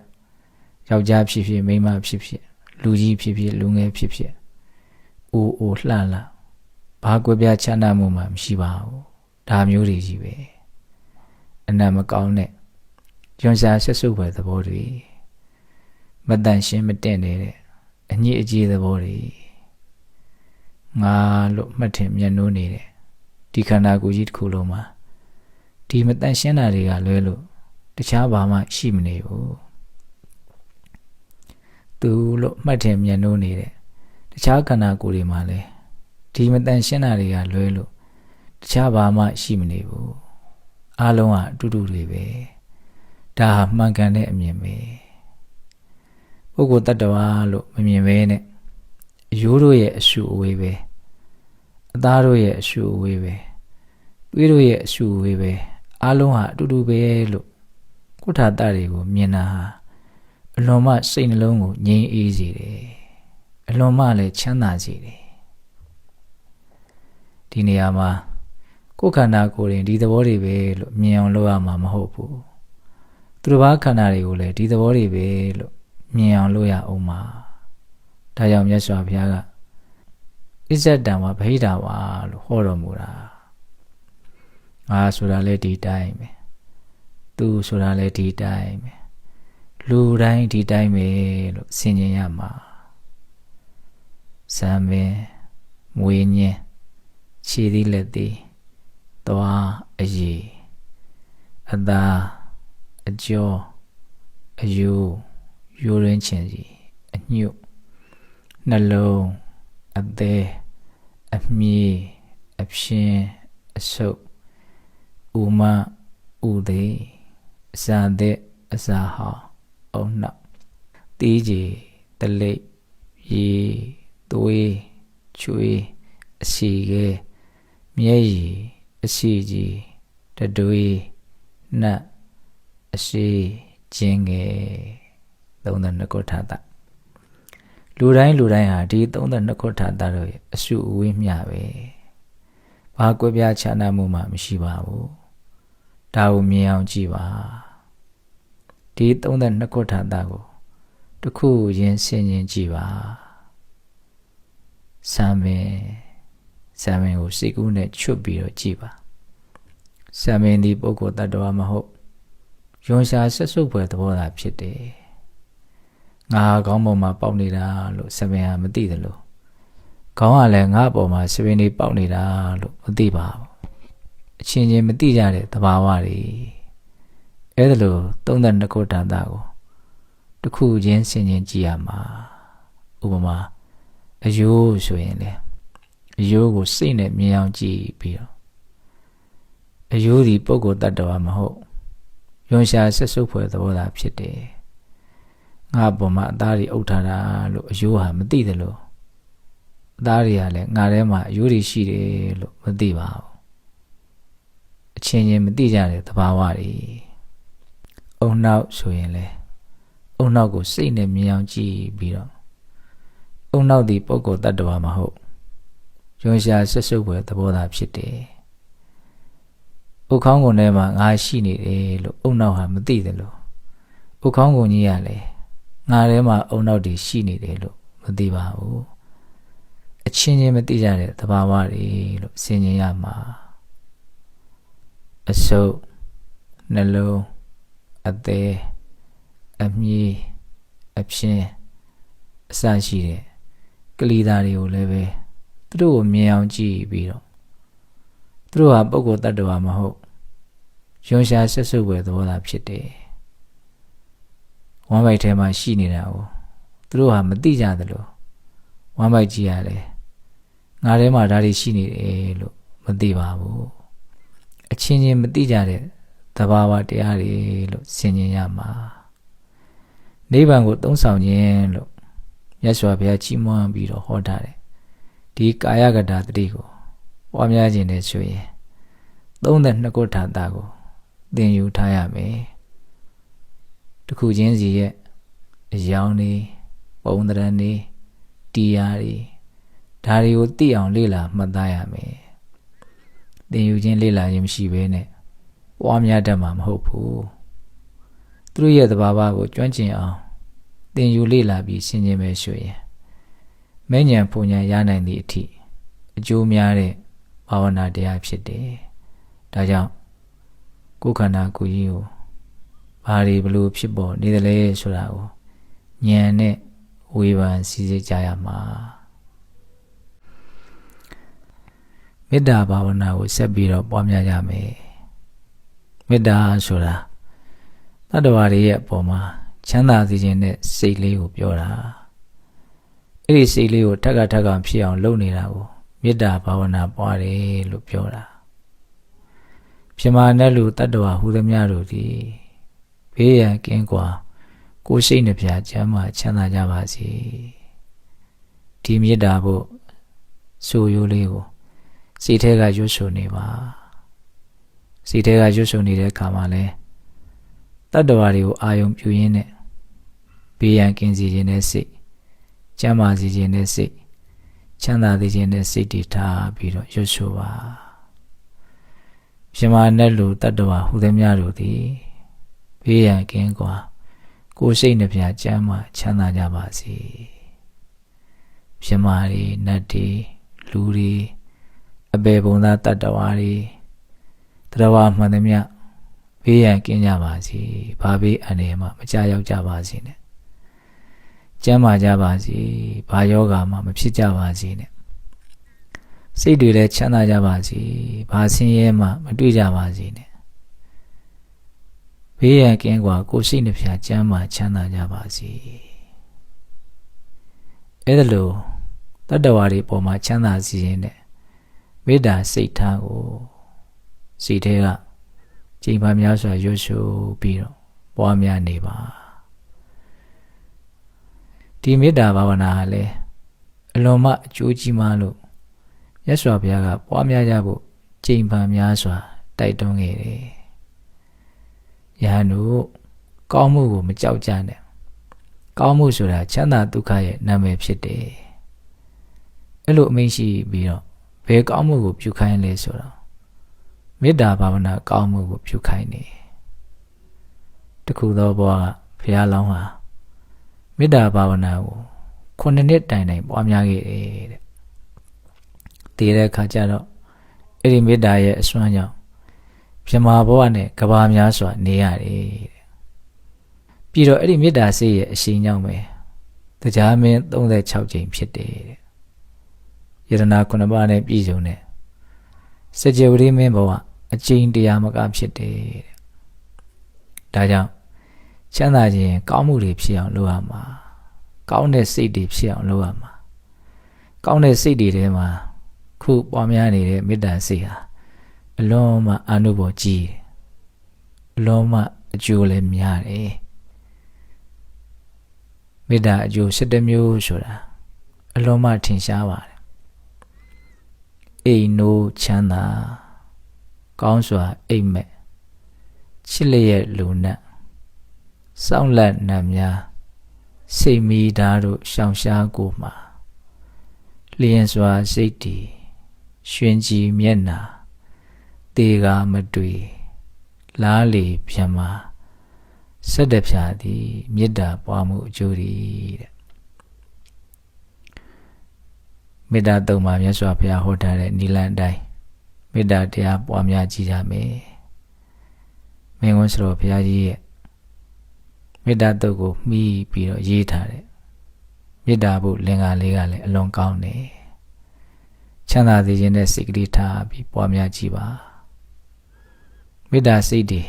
ယောက်ျားဖြစ်ဖြစ်မိန်းမဖြစ်ဖြစ်လူကြီးဖြစ်ဖြစ်လူငယ်ဖြစ်ဖြစ်အိုအိုလှလှဘာကွဲပြားခြားနားမှုမှမရှိပါဘူးဒါမျိုးတွေကြီးပဲအနတ်မကောင်းတဲ့ကျွမ်းစားဆက်စုပ်ပဲသဘောတွေမတန်ရှင်းမတင့်နေတဲ့အညစ်အကြေးသဘောတွေငါလို့မှတ်ထင်မျက်နှိုးနေတယ်ဒီခန္ဓာကိုယ်ကြီးတစ်ခုလုံးမှာဒီမတန်ရှင်းတာတွေကလွဲလို့တခြားဘာမှရှိမနေဘူးသူလို့မှတ်ထင်မျက်နှိုးနေတဲ့တခြားခန္ဓာကိုယ်တွေမှာလဲဒီမတန်ရှင်းတာတွေကလွဲလို့တ တခြားဘာမှရှိမနေဘူးအားလုံးကအတူတူတွေပဲဒါဟာမှန်ကန်တဲ့အမြင်ပဲပုဂ္ဂိုလ်တ attva လို့မမြင်ပဲနဲ့အယိုးတို့ရဲ့အရှုအဝေးပဲအသားတို့ရဲ့အရှုအဝေးပဲသွေးတို့ရဲ့အရှုအဝေးပဲအားလုံးဟာအတူတူပဲလို့ကုဋ္ဌာတတွေကိုမြင်တာဟာအလွန်မှစိတ်နှလုံးကိုငြိမ်းအေးစေတယ်အလွန်မှလည်းချမ်းသာစေတယ်ဒီနေရာမှာကိုယ်ခန္ဓာကိုယ်ရင်ဒီသဘောတွေပဲလို့မြင်အောင်လုပ်ရမှာမဟုတ်ဘူးသူတစ်ပါးခန္ဓာတွေကိုလည်းဒီသဘောတွေပဲလို့မြင်အောင်လုပ်ရအောင်ပါဒါကြောင့်မြတ်စွာဘုရားကအစ္ဆတံဝဗဟိတဝါလို့ဟောတော်မူတာငါဆိုတာလည်းဒီတိုင်းပဲသူဆိုတာလည်းဒီတိုင်းပဲလူတိုင်းဒီတိုင်းပဲလို့ဆင်ခြင်ရမှာဇံပင်မွေးညင်းခြေသည်လက်သည်သွားအရည်အသာအကျော်အယိုးရိုးရင်းချင်စီအညွတ်နှလုံးအသေးအမြည်အဖြင်းအဆုပ်ဥမဥသေးအစာသက်အစာဟောင်းအုံနောက်တီးကြီးတလိပ်ရေသွေးချွေးအစီကဲမျက်ရည်အစီကြီးတတွေးနတ်အရှိကျင်းငယ်32ခုထာတာလူတိုင်းဟာဒီ32ခုထာတာတို့ရဲ့အရှုအဝေးမျှပဲဘာကွဲပြားခြားနားမှုမှမရှိပါဘူးဒါကိုမြင်အောင်ကြည့်ပါဒီ32ခုထာတာကိုတစ်ခုရင်ဆင်ခြင်ကြည့်ပါဆံပင်ကိုစိတ်ကူးနဲ့ချွတ်ပြီးတော့ကြည့်ပါဆံပင်ဒီပုဂ္ဂိုလ်တ attva မဟုတ်ယွန်ရှာဆက်စုပ်ဖွယ်သဘောသာဖြစ်တယ်ငါခေါင်းပေါ်မှာပေါက်နေတာလို့ဆံပင်ဟာမသိသလိုခေါင်းကလည်းငါ့ပေါ်မှာဆံပင်တွေပေါက်နေတာလို့မသိပါဘူးအချင်းချင်းမသိကြတဲ့သဘာဝတွေအဲ့ဒါလို့32ခုဌာနကိုတစ်ခုချင်းဆင်ခြင်ကြည့်ရမှာဥပမာအယိုးဆိုရင်လေအယိုးကိုစိတ်နဲ့မြင်အောင်ကြည့်ပြီးတော့အယိုးဒီပုဂ္ဂိုလ်တ attva မဟုတ်ယွန်ရှာဆက်စုပ်ဖွယ်သဘောသာဖြစ်တယ်ငါပေါ်မှာအသားတွေအုပ်ထားတာလို့အယိုးဟာမသိတယ်လို့အသားတွေကလည်းငါထဲမှာအယိုးတွေရှိတယ်လို့မသိပါဘူးအချင်းချင်းမသိကြတဲ့သဘာဝတွေအုံနောက်ဆိုရင်လေအုံနောက်ကိုစိတ်နဲ့မြင်အောင်ကြည့်ပြီးတော့အုံနောက်ဒီပုဂ္ဂိုလ်တ attva မဟုတ်ယွန်ရှာဆက်စုပ်ဖွယ်သဘောသာဖြစ်တယ်ဥခေါင်းကုန်ထဲမှာငါရှိနေတယ်လို့အုံနောက်ဟာမသိတယ်လို့ဥခေါင်းကုန်ကြီးကလည်းငါထဲမှာအုံနောက်တွေရှိနေတယ်လို့မသိပါဘူးအချင်းချင်းမသိကြတဲ့သဘာဝတွေလို့ဆင်ခြင်ရမှာအဆုပ်နှလုံးအသေးအမြည်အဖြင်းအစရှိတဲ့ကလီသားတွေကိုလည်းပဲသူတို့ကိုမြင်အောင်ကြည့်ပြီးတော့သူတို့ဟာပုဂ္ဂိုလ်တ attva မဟုတ်ယွန်ရှာဆက်စုပ်ပဲသဘောသာဖြစ်တယ်ဝမ်းပိုက်ထဲမှာရှိနေတာကိုသူတို့ဟာမသိကြသလိုဝမ်းပိုက်ကြီးရတယ်ငါထဲမှာဒါတွေရှိနေတယ်လို့မသိပါဘူးအချင်းချင်းမသိကြတဲ့သဘာဝတရားတွေလို့ဆင်ခြင်ရမှာနိဗ္ဗာန်ကိုသုံးဆောင်ခြင်းလို့မြတ်စွာဘုရားကြီးမွမ်းပြီးတော့ဟောထားတယ်ဒီကာယကတာတတိကိုပွားများခြင်းနဲ့ဆိုရင်32ခုဌာနကိုသင်ယူထားရမယ်တစ်ခုချင်းစီရဲ့အယောင်တွေပုံသဏ္ဍာန်တွေတရားတွေဒါတွေကိုသိအောင်လေ့လာမှတ်သားရမယ်သင်ယူခြင်းလေ့လာခြင်းမရှိဘဲနဲ့ပွားများတတ်မှာမဟုတ်ဘူးသူတို့ရဲ့သဘာဝကိုကျွမ်းကျင်အောင်သင်ယူလေ့လာပြီးဆင်ခြင်မယ်ဆိုရင်မဲ့ဉဏ်ပူဉဏ်ရနိုင်သည့်အထိအကျိုးများတဲ့ဘာဝနာတရားဖြစ်တယ်ဒါကြောင့်ကိုယ်ခန္ဓာကိုယ်ကြီးကိုဘာတွေဘလို့ဖြစ်ပေါ်နေတယ်လဲဆိုတာကိုဉာဏ်နဲ့ဝေဖန်စီစစ်ကြရမှာမေတ္တာဘာဝနာကိုဆက်ပြီးတော့ပွားများကြမယ်မေတ္တာဆိုတာတတ္တဝါတွေရဲ့အပေါ်မှာချမ်းသာစေခြင်းနဲ့စိတ်လေးကိုပြောတာအဲ့ဒီစိတ်လေးကိုထက်ကဖြစ်အောင်လုပ်နေတာကိုမေတ္တာဘာဝနာပွားတယ်လို့ပြောတာ ပြမနဲ့လူတတ္တဝါဟူသည်များတို့သည်ဘေးရန်ကင်းကွာကိုယ်စိတ်နှပြချမ်းသာချမ်းသာကြပါစေဒီမေတ္တာဖို့ဆိုရိုးလေးကိုစိတ်ထဲကရွတ်ဆိုနေပါစိတ်ထဲကရွတ်ဆိုနေတဲ့အခါမှာလဲတတ္တဝါတွေကိုအာယုံပြုရင်းနဲ့ဘေးရန်ကင်းစေခြင်းနဲ့စိတ်ချမ်းသာစေခြင်းနဲ့စိတ်ချမ်းသာစေခြင်းနဲ့စိတ်တည်ထားပြီးတော့ရွတ်ဆိုပါပြမနဲ့လူတတ္တဝါဟူသည်များတို့သည်ဘေးရန်ကင်းကွာကိုယ်စိတ်နှပြချမ်းသာချမ်းသာကြပါစေပြမတွေနတ်တွေလူတွေအပေပုံသားတတ္တဝါတွေတရားဝမှန်သမျှဘေးရန်ကင်းကြပါစေဘာဘေးအန္တရာယ်မှမကြောက်ရောက်ကြပါစေနဲ့ကျမ်းမာကြပါစေဘာယောဂမှမဖြစ်ကြပါစေနဲ့စိတ်တွေလည်းချမ်းသာကြပါစေဘာဆင်းရဲမှမတွေ့ကြပါစေနဲ့ဘေးရန်ကင်းကွာကိုယ်စိတ်နှပြချမ်းသာချမ်းသာကြပါစေအဲ့ဒါလို့တတ္တဝါတွေပေါ်မှာချမ်းသာစေခြင်းနဲ့မေတ္တာစိတ်ထားကိုစိတ်ထဲကကြိမ်ပါများစွာရွတ်ဆိုပြီးတော့ပွားများနေပါဒီမေတ္တာဘာဝနာဟာလည်းအလွန်မှအကျိုးကြီးမားလို့မြတ်စွာဘုရားကပွားများကြဖို့ကြိမ်ပါများစွာတိုက်တွန်းခဲ့တယ်ယဟန်တို့ကောင်းမှုကိုမကြောက်ကြနဲ့ကောင်းမှုဆိုတာချမ်းသာဒုက္ခရဲ့နာမည်ဖြစ်တယ်အဲ့လိုအမိန့်ရှိပြီးတော့ဘယ်ကောင်းမှုကိုပြုခိုင်းလဲဆိုတော့မေတ္တာဘာဝနာကောင်းမှုကိုပြုခိုင်းတယ်တခုသောဘဝကဘုရားလောင်းဟာမေတ္တာဘာဝနာကို9နှစ်တိုင်ပွားများခဲ့တယ်တဲ့တည်တဲ့အခါကျတော့အဲ့ဒီမေတ္တာရဲ့အစွမ်းကြောင့်ပြမဘဝနဲ့ကဘာများစွာနေရတယ်တဲ့ပြီးတော့အဲ့ဒီမေတ္တာစိတ်ရဲ့အရှိန်ကြောင့်ပဲတရားမင်း36ကြိမ်ဖြစ်တယ်တဲ့ယရနာ9ပါးနဲ့ပြည့်စုံတဲ့စကြဝဠာမင်းဘဝအကျဉ်းတရားမကဖြစ်တယ်တဲ့ဒါကြောင့်ချမ်းသာခြင်းကောင်းမှုတွေဖြစ်အောင်လုပ်ရမှာကောင်းတဲ့စိတ်တွေဖြစ်အောင်လုပ်ရမှာကောင်းတဲ့စိတ်တွေထဲမှာခုပွားများနေတဲ့မေတ္တာစိတ်ဟာအလွန်မှအာနုဘော်ကြီးတယ်အလွန်မှအကျိုးလည်းများတယ်မေတ္တာအကျိုး17မျိုးဆိုတာအလွန်မှထင်ရှားပါတယ်အိမ်နိုးချမ်းသာကောင်းစွာအိမ်မက်ချစ်လျက်လူနတ်စောင့်လက်နတ်များစိတ်မီဓာတို့ရှောင်ရှားကိုမှာလျင်စွာစိတ်တည်ရွှင်ကြည်မျက်နာတေကာမတွေ့လားလေပြမဆက်တဖြာသည်မေတ္တာပွားမှုအကျိုးတွေတဲ့မေတ္တာသုံးပါးမြတ်စွာဘုရားဟောထားတဲ့နိလန်တိုင်းမေတ္တာတရားပွားများကြည့်ကြမယ်မင်းဝန်စတော်ဘုရားကြီးရဲ့မေတ္တာတုတ်ကိုမှီးပြီးတော့ရေးထားတဲ့မေတ္တာဖို့လင်္ကာလေးကလည်းအလွန်ကောင်းတယ်ချမ်းသာစေခြင်းနဲ့စိတ်ကလေးထားပြီးပွားများကြည့်ပါမေတ္တာစိတ်တွေ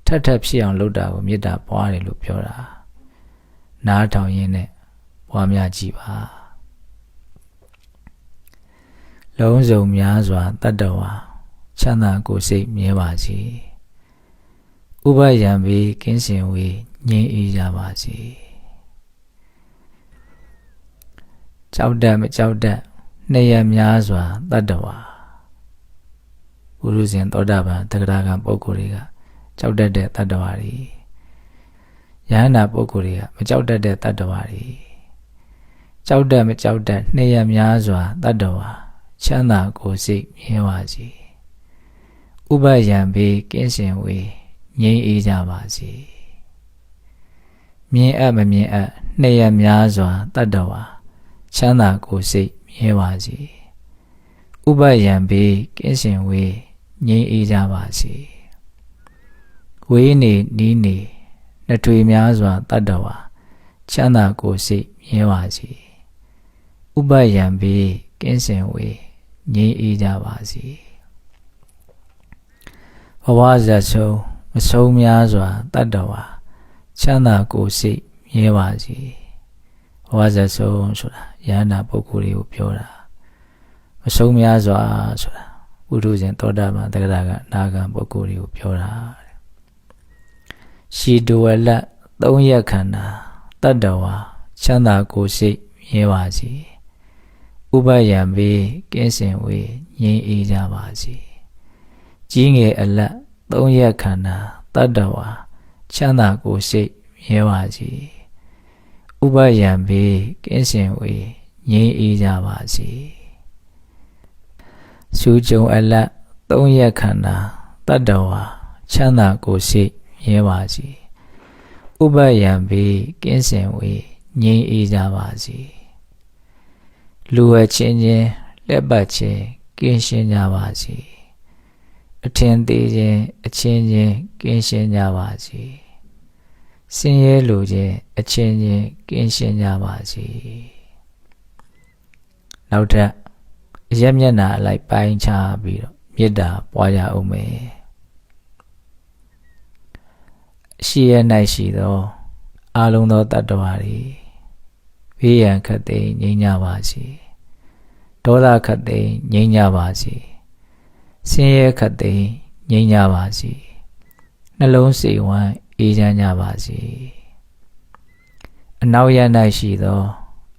ထပ်ထပ်ဖြစ်အောင်လုပ်တာကိုမေတ္တာပွားတယ်လို့ပြောတာနားထောင်ရင်းနဲ့ပွားများကြည့်ပါလုံးစုံများစွာတတ္တဝါချမ်းသာကိုယ်စိတ်မြဲပါစေဥပယံဘေးကင်းစင်ဝေးငြိမ်းအေးကြပါစေကြောက်တတ်မကြောက်တတ်နှစ်ရများစွာတတ္တဝါပုရုဇဉ်သောတာပန်တဂရကံပုဂ္ဂိုလ်တွေကကြောက်တတ်တဲ့တတ္တဝါတွေယဟန္တာပုဂ္ဂိုလ်တွေကမကြောက်တတ်တဲ့တတ္တဝါတွေကြောက်တတ်မကြောက်တတ်နှစ်ရများစွာတတ္တဝါချမ်းသာကိုယ်စိတ်မြဲပါစေဥပယံဘေးကင်းစင်ဝေးငြိမ်းအေးကြပါစေမြင်အပ်မမြင်အပ်နှစ်ရများစွာတတ္တဝါချမ်းသာကိုယ်စိတ်မြဲပါစေဥပယံဘေးကင်းစင်ဝေးငြိမ်းအေးကြပါစေဝေးနေနီးနေနှစ်ထွေများစွာတတ္တဝါချမ်းသာကိုယ်စိတ်မြဲပါစေဥပယံဘေးကင်းစင်ဝေးငြိမ်းအေးကြပါစေဘဝဇတ်ဆုံးမဆုံးများစွာတတ္တဝါချမ်းသာကိုယ်စိတ်မြဲပါစေဘဝဇတ်ဆုံးဆိုတာယန္တာပုဂ္ဂိုလ်တွေကိုပြောတာမဆုံးများစွာဆိုတာ ပုထုဇဉ်သောတာပန်သက္ကရာကနာဂံပုဂ္ဂိုလ်တွေကိုပြောတာရှီတဝလသုံးရက်ခန္ဓာတတ္တဝါချမ်းသာကိုယ်စိတ်မြဲပါစေဥပယံဘေးကင်းစင်ဝေးငြိမ်းအေးကြပါစေကြီးငယ်အလတ်သုံးရက်ခန္ဓာတတ္တဝါချမ်းသာကိုယ်စိတ်မြဲပါစေဥပယံဘေးကင်းစင်ဝေးငြိမ်းအေးကြပါစေရှုကြုံအလတ်သုံးရက်ခန္ဓာတတ္တဝါချမ်းသာကိုယ်စိတ်မြဲပါစေဥပယံဘေးကင်းစင်ဝေးငြိမ်းအေးကြပါစေလူဝဲချင်းချင်းလက်ပတ်ချင်းကင်းရှင်းကြပါစေအထင်သေးခြင်းအချင်းချင်းကင်းရှင်းကြပါစေဆင်းရဲလိုခြင်းအချင်းချင်းကင်းရှင်းကြပါစေနောက်ထပ်အရက်မျက်နှာအလိုက်ပိုင်းခြားပြီးတော့မေတ္တာပွားရအောင်မယ်ရှိရ၌ရှိသောအာလုံးသောတတ္တဝါတွေဘေးရန်ခတ်သိမ်းငြိမ်းကြပါစေဒေါသခတ်သိမ်းငြိမ်းကြပါစေဆင်းရဲခတ်သိမ်းငြိမ်းကြပါစေနှလုံးစိတ်ဝမ်းအေးချမ်းကြပါစေအနောက်ရ၌ရှိသော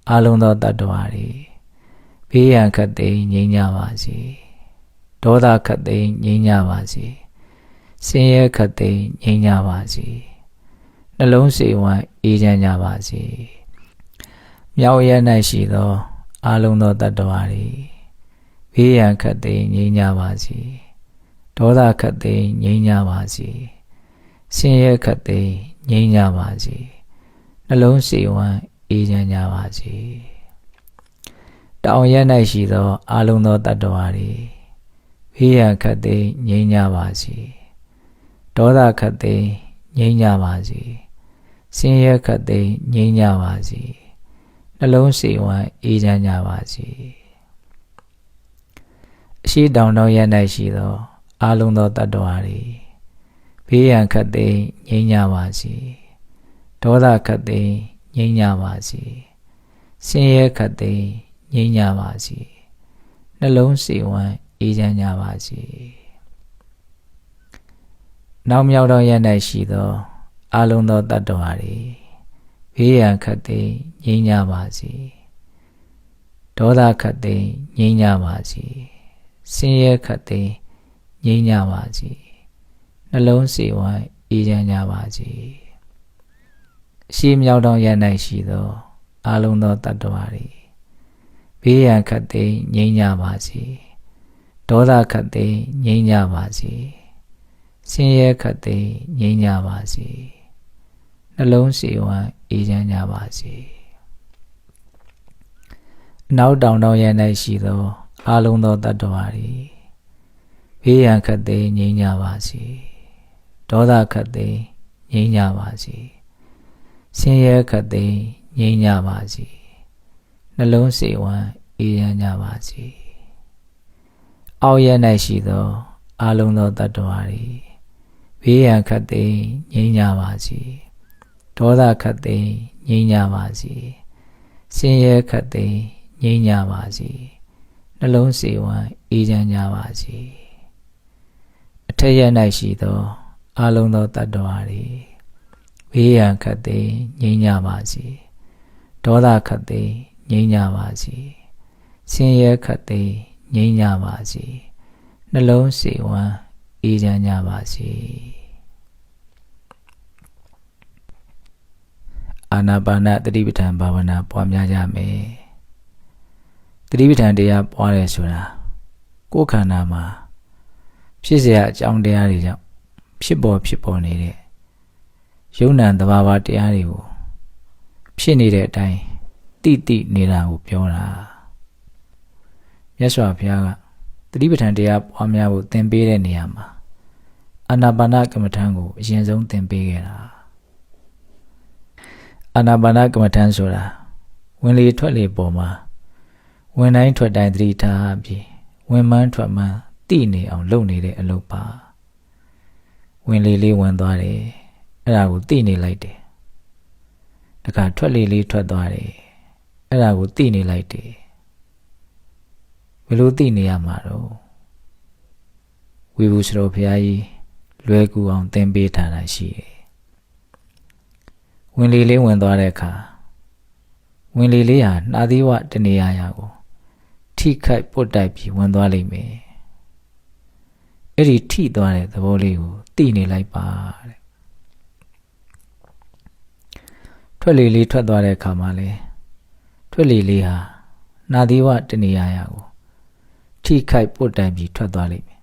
အာလုံးသောတတ္တဝါတွေဘေးရန်ခတ်သိမ်းငြိမ်းကြပါစေဒေါသခတ်သိမ်းငြိမ်းကြပါစေဆင်းရဲခတ်သိမ်းငြိမ်းကြပါစေနှလုံးစိတ်ဝမ်းအေးချမ်းကြပါစေမြောက်ရ၌ရှိသောအာလုံးသောတတ္တဝါတွေဘေးရန်ခတ်သိမ်းငြိမ်းကြပါစေဒေါသခတ်သိမ်းငြိမ်းကြပါစေဆင်းရဲခတ်သိမ်းငြိမ်းကြပါစေနှလုံးစိတ်ဝမ်းအေးချမ်းကြပါစေတောင်ရ၌ရှိသောအာလုံးသောတတ္တဝါတွေဘေးရန်ခတ်သိမ်းငြိမ်းကြပါစေဒေါသခတ်သိမ်းငြိမ်းကြပါစေဆင်းရဲခတ်သိမ်းငြိမ်းကြပါစေနှလုံးစိတ်ဝမ်းအေးချမ်းကြပါစေအရှိတောင်တော်ရ၌ရှိသောအာလုံးသောတတ္တဝါတွေဘေးရန်ခတ်သိမ်းငြိမ်းကြပါစေဒေါသခတ်သိမ်းငြိမ်းကြပါစေဆင်းရဲခတ်သိမ်းငြိမ်းကြပါစေနှလုံးစိတ်ဝမ်းအေးချမ်းကြပါစေနောက်မြောက်တော်ရ၌ရှိသောအာလုံးသောတတ္တဝါတွေဘေးရန်ခတ်သိမ်းငြိမ်းကြပါစေဒေါသခတ်သိမ်းငြိမ်းကြပါစေဆင်းရဲခတ်သိမ်းငြိမ်းကြပါစေနှလုံးစိတ်ဝမ်းအေးချမ်းကြပါစေအရှိမြောက်တော်ရ၌ရှိသောအာလုံးသောတတ္တဝါတွေဘေးရန်ခတ်သိမ်းငြိမ်းကြပါစေဒေါသခတ်သိမ်းငြိမ်းကြပါစေဆင်းရဲခတ်သိမ်းငြိမ်းကြပါစေနှလုံးစိတ်ဝမ်းအေးချမ်းကြပါစေနောက်တောင်တော်ရ၌ရှိသောအာလုံးသောတတ္တဝါတွေဘေးရန်ခတ်သိမ်းငြိမ်းကြပါစေဒေါသခတ်သိမ်းငြိမ်းကြပါစေဆင်းရဲခတ်သိမ်းငြိမ်းကြပါစေနှလုံးစိတ်ဝမ်းအေးချမ်းကြပါစေအောက်ရ၌ရှိသောအာလုံးသောတတ္တဝါတွေဘေးရန်ခတ်သိမ်းငြိမ်းကြပါစေဒေါသခတ်သိမ်းငြိမ်းကြပါစေဆင်းရဲခတ်သိမ်းငြိမ်းကြပါစေနှလုံးစိတ်ဝမ်းအေးချမ်းကြပါစေအထက်ရ၌ရှိသောအာလုံးသောတတ္တဝါတွေဘေးရန်ခတ်သိမ်းငြိမ်းကြပါစေဒေါသခတ်သိမ်းငြိမ်းကြပါစေဆင်းရဲခတ်သိမ်းငြိမ်းကြပါစေနှလုံးစိတ်ဝမ်းအေးချမ်းကြပါစေအာနာပါနသတိပဋ္ဌာန်ဘာဝနာပွားများကြမယ်သတိပဋ္ဌာန်တရားပွားရဲဆိုတာကိုယ်ခန္ဓာမှာဖြစ်เสียအကြောင်းတရားတွေကြောင့်ဖြစ်ပေါ်နေတဲ့ယုံ nant သဘာဝတရားတွေကိုဖြစ်နေတဲ့အတိုင်းတိနေတာကိုပြောတာမြတ်စွာဘုရားကသတိပဋ္ဌာန်တရားပွားများဖို့သင်ပေးတဲ့နေရာမှာအာနာပါနကမ္မထံကိုအရင်ဆုံးသင်ပေးခဲ့တာအာနာပါနကမ္မထံဆိုတာဝင်လေထွက်လေပေါ်မှာဝင်တိုင်းထွက်တိုင်းသတိထားပြီးဝင်မှန်းထွက်မှန်းသိနေအောင်လုပ်နေတဲ့အလုပ်ပါဝင်လေလေးဝင်သွားတယ်အဲ့ဒါကိုသိနေလိုက်တယ်တခါထွက်လေလေးထွက်သွားတယ်အဲ့ဒါကိုသိနေလိုက်တယ်ဘယ်လိုသိနေရမှာတော့ ဝေဘူးစတော်ဘုရားကြီးလွယ်ကူအောင်သင်ပေးထားတာရှိတယ်ဝင်လေလေးဝင်သွားတဲ့အခါဝင်လေလေးဟာနှာသီးဝတနေရာကိုထိခိုက်ပုတ်တိုက်ပြီးဝင်သွားလိမ့်မယ်အဲ့ဒီထိသွားတဲ့သဘောလေးကိုသိနေလိုက်ပါတဲ့ထွက်လေလေးထွက်သွားတဲ့အခါမှာလဲထွက်လေလေးဟာနှာသီးဝတနေရာကိုထိခိုက်ပုတ်တိုက်ပြီးထွက်သွားလိမ့်မယ်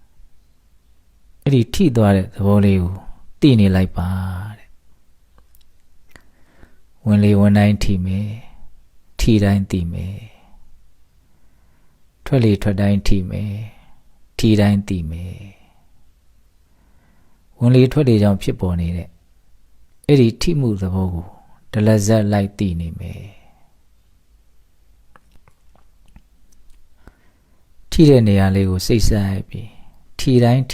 အဲ့ဒီထိသွားတဲ့သဘောလေးကိုသိနေလိုက်ပါတဲ့ဝင်လေဝင်တိုင်းထိမယ်ထိတိုင်းသိမယ်ထွက်လေထွက်တိုင်းထိမယ်ထိတိုင်းသိမယ်ဝင်လေထွက်လေကြောင့်ဖြစ်ပေါ်နေတဲ့အဲ့ဒီထိမှုသဘောကိုဒလဇက်လိုက်သိနေမယ်ထိတဲ့နေရာလေးကိုစိတ်ဆက်ပြီးထိတိုင်း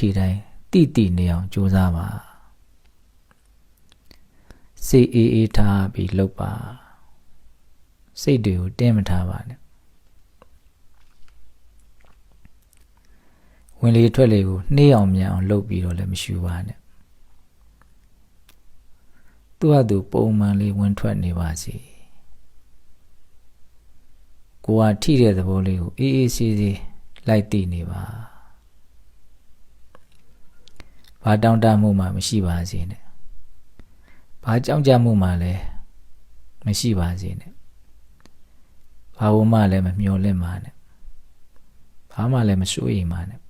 တိနေအောင်ကြိုးစားပါစိတ်အေးထားပြီးလှုပ်ပါစိတ်တွေကိုတင်းမထားပါနဲ့ဝင်လေထွက်လေကိုနှေးအောင်မြန်အောင်လှုပ်ပြီးတော့လည်းမရှူပါနဲ့သူ့ဟာသူပုံမှန်လေးဝင်ထွက်နေပါစေကိုယ်ကထိတဲ့သဘောလေးကိုအေးဆေးလိုက်သိနေပါဘာတောင်းတမှုမှမရှိပါစေနဲ့ဘာကြောက်ကြမှုမှလည်းမရှိပါစေနဲ့ဘာဝမှလည်းမမျော်လင့်ပါနဲ့ဘာမှလည်းမစိုးရိမ်ပါနဲ့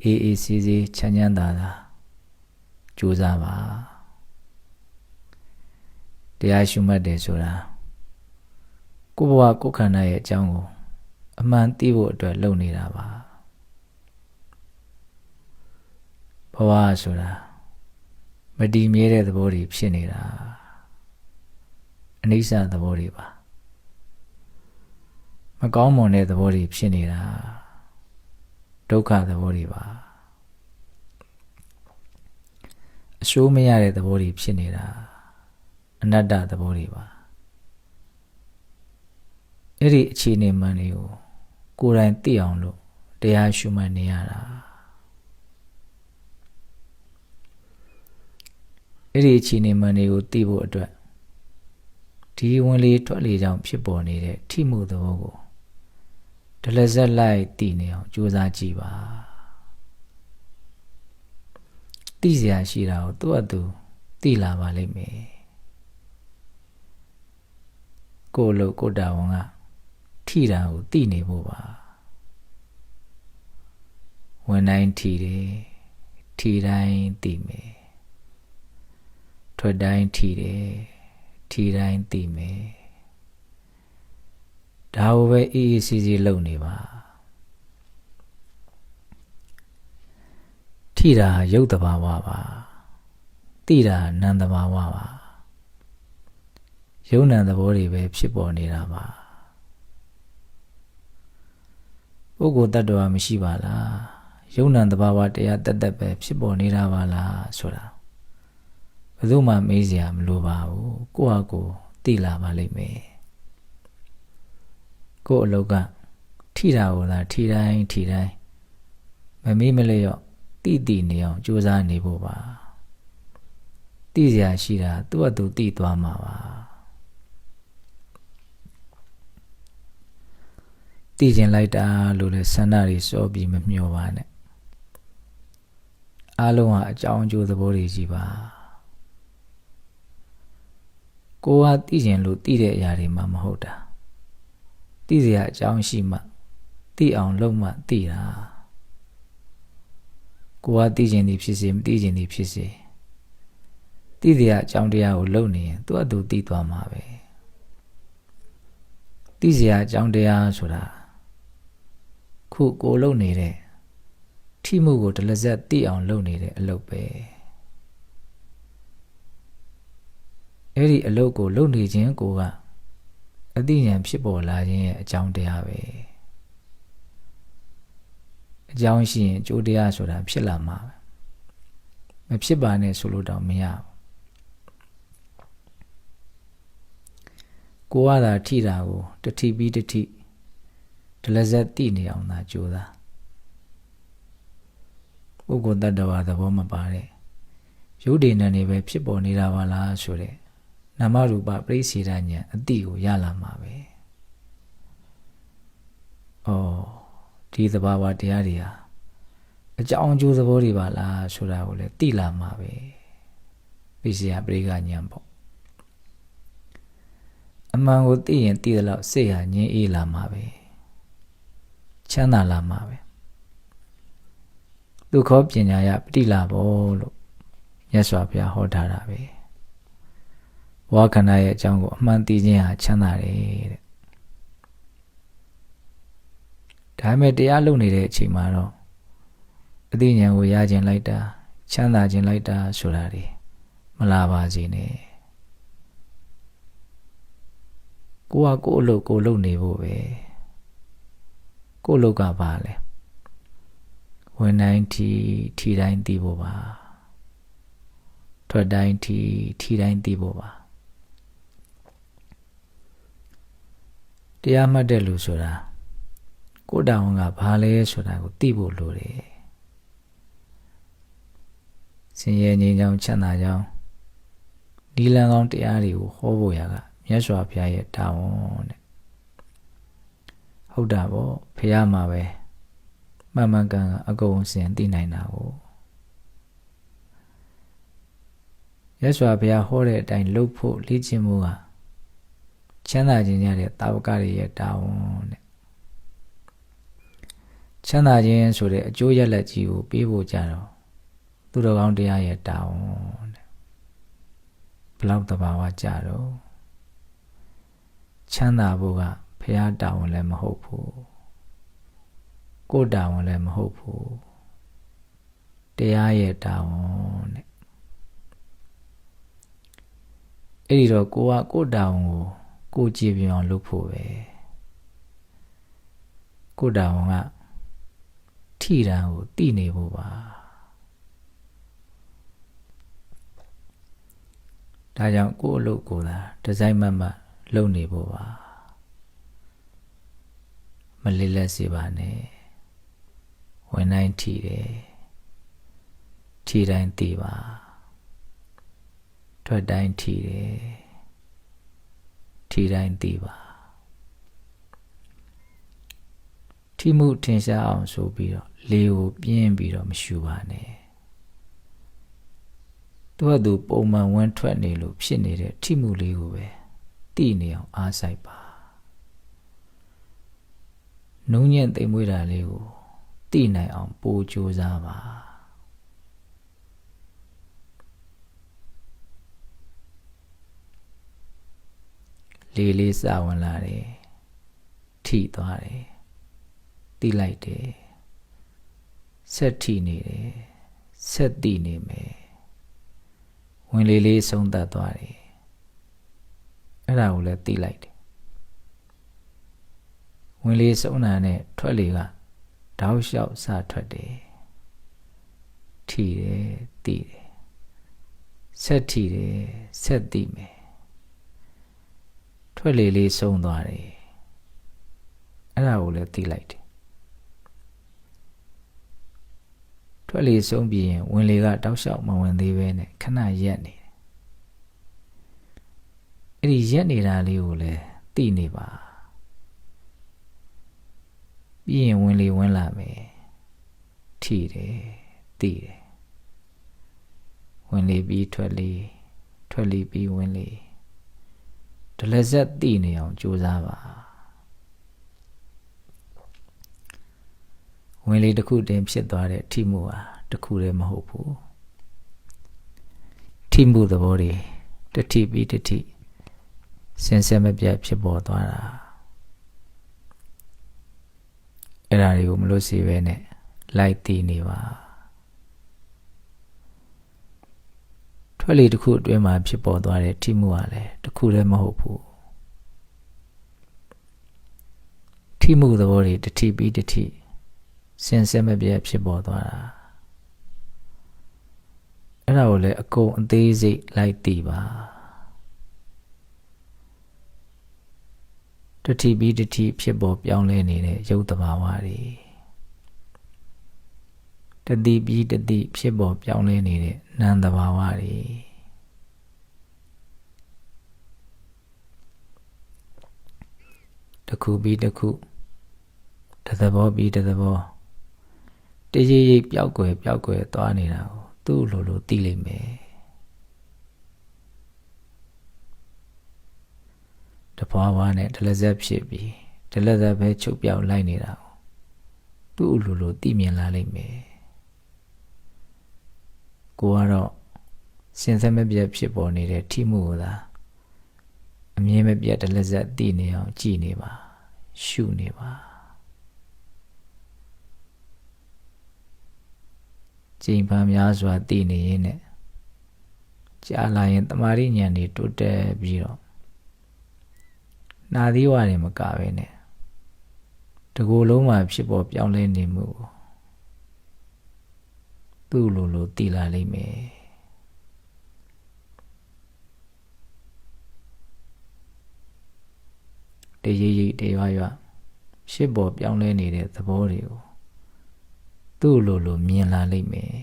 အေးဆေးချမ်းသာကြိုးစားပါတရားရှုမှတ်တယ်ဆိုတာကိုယ့်ဘဝကိုယ်ခန္ဓာရဲ့အကြောင်းကိုအမှန်သိဖို့အတွက်လုပ်နေတာပါဘဝဆိုတာမတည်မြဲတဲ့သဘောတွေဖြစ်နေတာအနိစ္စသဘောတွေပါမကောင်းမွန်တဲ့သဘောတွေဖြစ်နေတာဒုက္ခသဘောတွေပါအဆိုးမရတဲ့သဘောတွေဖြစ်နေတာအနတ္တသဘောတွေပါအဲ့ဒီအခြေအနေမှန်တွေကိုကိုယ်တိုင်သိအောင်လို့တရားရှုမှတ်နေရတာအဲ့ဒီအခြေအနေမှန်တွေကိုသိဖို့အတွက်ဒီဝင်လေထွက်လေကြောင့်ဖြစ်ပေါ်နေတဲ့ထိမှုသဘောကိုဒလဇက်လိုက်သိနေအောင်ကြိုးစားကြည့်ပါသိစရာရှိတာကိုသူ့အတူသိလာပါလိမ့်မယ်ကိုယ်လို့ကိုယ်တာဝန်ကထိတာကိုသိနေဖို့ပါဝင်တိုင်းထိတယ်ထိတိုင်းသိမယ်ထွက်တိုင်းထိတယ်ထိတိုင်းသိမယ်ဒါကိုပဲအေးအေးဆေးဆေးလုပ်နေပါထိတာရုပ်တဘာဝပါသိတာနာမ်တဘာဝပါယုံနာသဘောတွေပဲဖြစ်ပေါ်နေတာပါပုဂ္ဂိုလ်တ attva မရှိပါလားယုံနာသဘာဝတရားတတ်ပဲဖြစ်ပေါ်နေတာပါလားဆိုတာဘယ်သူမှမေးစရာမလိုပါဘူးကိုယ့်ဟာကိုယ်သိလာပါလိမ့်မယ်ကိုယ့်အလုပ်ကထိတာကိုသာထိတိုင်းမမေးမလျော့သိနေအောင်ကြိုးစားနေဖို့ပါသိစရာရှိတာသူ့အတူသိသွားမှာပါသိကျင်လိုက်တာလို့လဲဆန္ဒတွေစောပြီးမမျှော်ပါနဲ့အားလုံးဟာအကြောင်းအကျိုးသဘောတွေကြီးပါကိုကသိကျင်လို့သိတဲ့အရာတွေမှမဟုတ်တာသိစရာအကြောင်းရှိမှသိအောင်လုပ်မှသိတာကိုကသိကျင်သည်ဖြစ်စေမသိကျင်သည်ဖြစ်စေသိစရာအကြောင်းတရားကိုလုပ်နေရင်သူ့အတူသိသွားမှာပဲသိစရာအကြောင်းတရားဆိုတာခုကိုလုပ်နေတဲ့ထိမှုကိုဒလဇက်သိအောင်လုပ်နေတဲ့အလုပ်ပဲအဲ့ဒီအလုပ်ကိုလုပ်နေခြင်းကိုကအသိဉာဏ်ဖြစ်ပေါ်လာခြင်းရဲ့အကြောင်းတရားပဲအကြောင်းရှိရင်အကျိုးတရားဆိုတာဖြစ်လာမှာပဲမဖြစ်ပါနဲ့ဆိုလို့တော့မရဘူးကိုကသာထိတာကိုတတိပြီးတတိဒလဇက်သိနေအောင်သာကြိုးစား ပုဂ္ဂိုလ်တ attva သဘောမပါတဲ့ရုပ်တည်နာနေပဲဖြစ်ပေါ်နေတာပါလားဆိုတဲ့နာမရူပပရိစ္ဆေဒဉာဏ်အတိကိုရလာမှာပဲဒီသဘာဝတရားတွေဟာအကြောင်းအကျိုးသဘောတွေပါလားဆိုတာကိုလည်းသိလာမှာပဲပိစိယပရိက္ခဉာဏ်ပေါ့အမှန်ကိုသိရင်သိသလောက်စိတ်ဟာငြိမ်းအေးလာမှာပဲချမ်းသာလာမှာပဲဒုက္ခပညာယပฏิလာဘောလို့မြတ်စွာဘုရားဟောထားတာပဲဘဝခန္ဓာရဲ့အကြောင်းကိုအမှန်သိခြင်းဟာချမ်းသာတယ်တဲ့ဒါပေမဲ့တရားလုပ်နေတဲ့အချိန်မှာတော့အသိဉာဏ်ကိုရခြင်းလိုက်တာချမ်းသာခြင်းလိုက်တာဆိုတာတွေမလာပါစေနဲ့ကိုကကိုယ်အလုပ်ကိုလုပ်နေဖို့ပဲကိုယ်အလုပ်ကပါလဲဝင်တိုင်းထီတိုင်းသိဖို့ပါထွက်တိုင်းထီတိုင်းသိဖို့ပါတရားမှတ်တဲ့လူဆိုတာကိုယ်တောင်ကဘာလဲဆိုတာကိုသိဖို့လိုတယ်ဆင်းရဲငြိမ်းချမ်းချမ်းသာကြောင်းဒီလံကောင်းတရားတွေကိုဟောဖို့ရကမြတ်စွာဘုရားရဲ့တာဝန်တဲ့ဟုတ်တာပေါ့ဘုရားမှာပဲမှန်မှန်ကန်ကန်အကုန်စင်သိနိုင်တာကိုမြတ်စွာဘုရားဟောတဲ့အတိုင်းလုပ်ဖို့လေ့ကျင့်မှုကချမ်းသာခြင်းရတဲ့တာဝကတွေရဲ့တာဝန်တဲ့ချမ်းသာခြင်းဆိုတဲ့အကျိုးရလဒ်ကြီးကိုပေးဖို့ကြတော့သူတော်ကောင်းတရားရဲ့တာဝန်တဲ့ဘလောက်တဘာဝကြတော့ချမ်းသာဖို့ကဘုရားတာဝန်လည်းမဟုတ်ဘူးကိုယ်တာဝန်လည်းမဟုတ်ဘူးတရားရဲ့တာဝန်တဲ့အဲ့ဒီတော့ကိုယ်တာဝန်ကိုကြည်ပြောင်းလုပ်ဖို့ပဲကိုယ်တာဝန်ကထိတံကိုတည်နေဖို့ပါဒါကြောင့်ကိုယ်အလုပ်ကိုသာဒီဇိုင်းမတ်လုပ်နေဖို့ပါမလေးလက်စေပါနဲ့ဝင်တိုင်းထီတယ်ထီတိုင်းသိပါထွက်တိုင်းထီတယ်ထီတိုင်းသိပါထီမှုထင်ရှားအောင်ဆိုပြီးတော့လေကိုပြင်းပြီးတော့မရှူပါနဲ့သူပုံမှန်ဝင်ထွက်နေလို့ဖြစ်နေတဲ့ထီမှုလေးကိုပဲသိနေအောင်အားစိုက်ပါနှုံးညံ့သိမ်မွေးတာလေးကိုသိနိုင်အောင်ပိုကြိုးစားပါလေးစဝင်လာတယ်ထိသွားတယ်သိလိုက်တယ်ဆက်ထိနေတယ်ဆက်သိနေမယ်ဝင်လေးဆုံးသက်သွားတယ်အဲ့ဒါကိုလည်းသိလိုက်တယ်ဝင်လေးဆုံးတာနဲ့ထွက်လေကတောက်လျှောက်စထွက်တယ်ထိတယ်သိတယ်ဆက်ထိတယ်ဆက်သိမယ်ထွက်လေးဆုံးသွားတယ်အဲ့ဒါကိုလည်းသိလိုက်တယ်ထွက်လေဆုံးပြီးရင်ဝင်လေကတောက်လျှောက်မဝင်သေးပဲနဲ့ခဏရက်နေတယ်အဲ့ဒီရက်နေတာလေးကိုလည်းသိနေပါပြီးရင်ဝင်လေဝင်လာမယ်ထိတယ်သိတယ်ဝင်လေပြီးထွက်လေပြီးဝင်လေဒလဇက်သိနေအောင်ကြိုးစားပါဝင်လေတစ်ခုတင်ဖြစ်သွားတဲ့ထိမှုဟာတစ်ခုတည်းမဟုတ်ဘူးထိမှုသဘောတွေတစ်ထိပြီးတစ်ထိစင်ဆက်မပြတ်ဖြစ်ပေါ်သွားတာအဲ့ဒါတွေကိုမလို့စီပဲနဲ့လိုက်တည်နေပါထွက်လေတစ်ခုအတွင်းမှာဖြစ်ပေါ်သွားတဲ့ထိမှုဟာလည်းတစ်ခုတည်းမဟုတ်ဘူးထိမှုသဘောတွေတစ်ထိပြီးတစ်ထိစင်ဆက်မပြတ်ဖြစ်ပေါ်သွားတာအဲ့ဒါကိုလည်းအကုန်အသေးစိတ်လိုက်တည်ပါတတိပြီးတတိဖြစ်ပေါ်ပြောင်းလဲနေတဲ့ရုပ်တဘာဝတွေ တတိပြီးတတိဖြစ်ပေါ်ပြောင်းလဲနေတဲ့နံသဘာဝတွေတစ်ခုပြီးတစ်ခုတသဘောပြီးတသဘောတရိပ်ရိပ်ပျောက်ကွယ်သွားနေတာကိုသူ့လိုသိလိမ့်မယ်တဘွားနဲ့ဒလဇက်ဖြစ်ပြီးဒလဇက်ပဲချုပ်ပြောက်လိုက်နေတာကိုသူ့လိုသိမြင်လာလိမ့်မယ်ကိုကတော့စင်ဆက်မပြတ်ဖြစ်ပေါ်နေတဲ့ထိမှုကိုသာအမြင်မပြတ်ဒလဇက်သိနေအောင်ကြည်နေပါရှုနေပါကျင့်ပါများစွာသိနေရင်နဲ့ကြာလာရင်တမာရိဉာဏ်တွေတိုးတက်ပြီးတော့နာသီးဝါတွေမကပဲနဲ့တကူလုံးမှာဖြစ်ပေါ်ပြောင်းလဲနေမှုကိုသူ့လိုသိလာလိမ့်မယ်တရိပ်တရွရွဖြစ်ပေါ်ပြောင်းလဲနေတဲ့သဘောတွေကိုသူ့လိုမြင်လာလိမ့်မယ်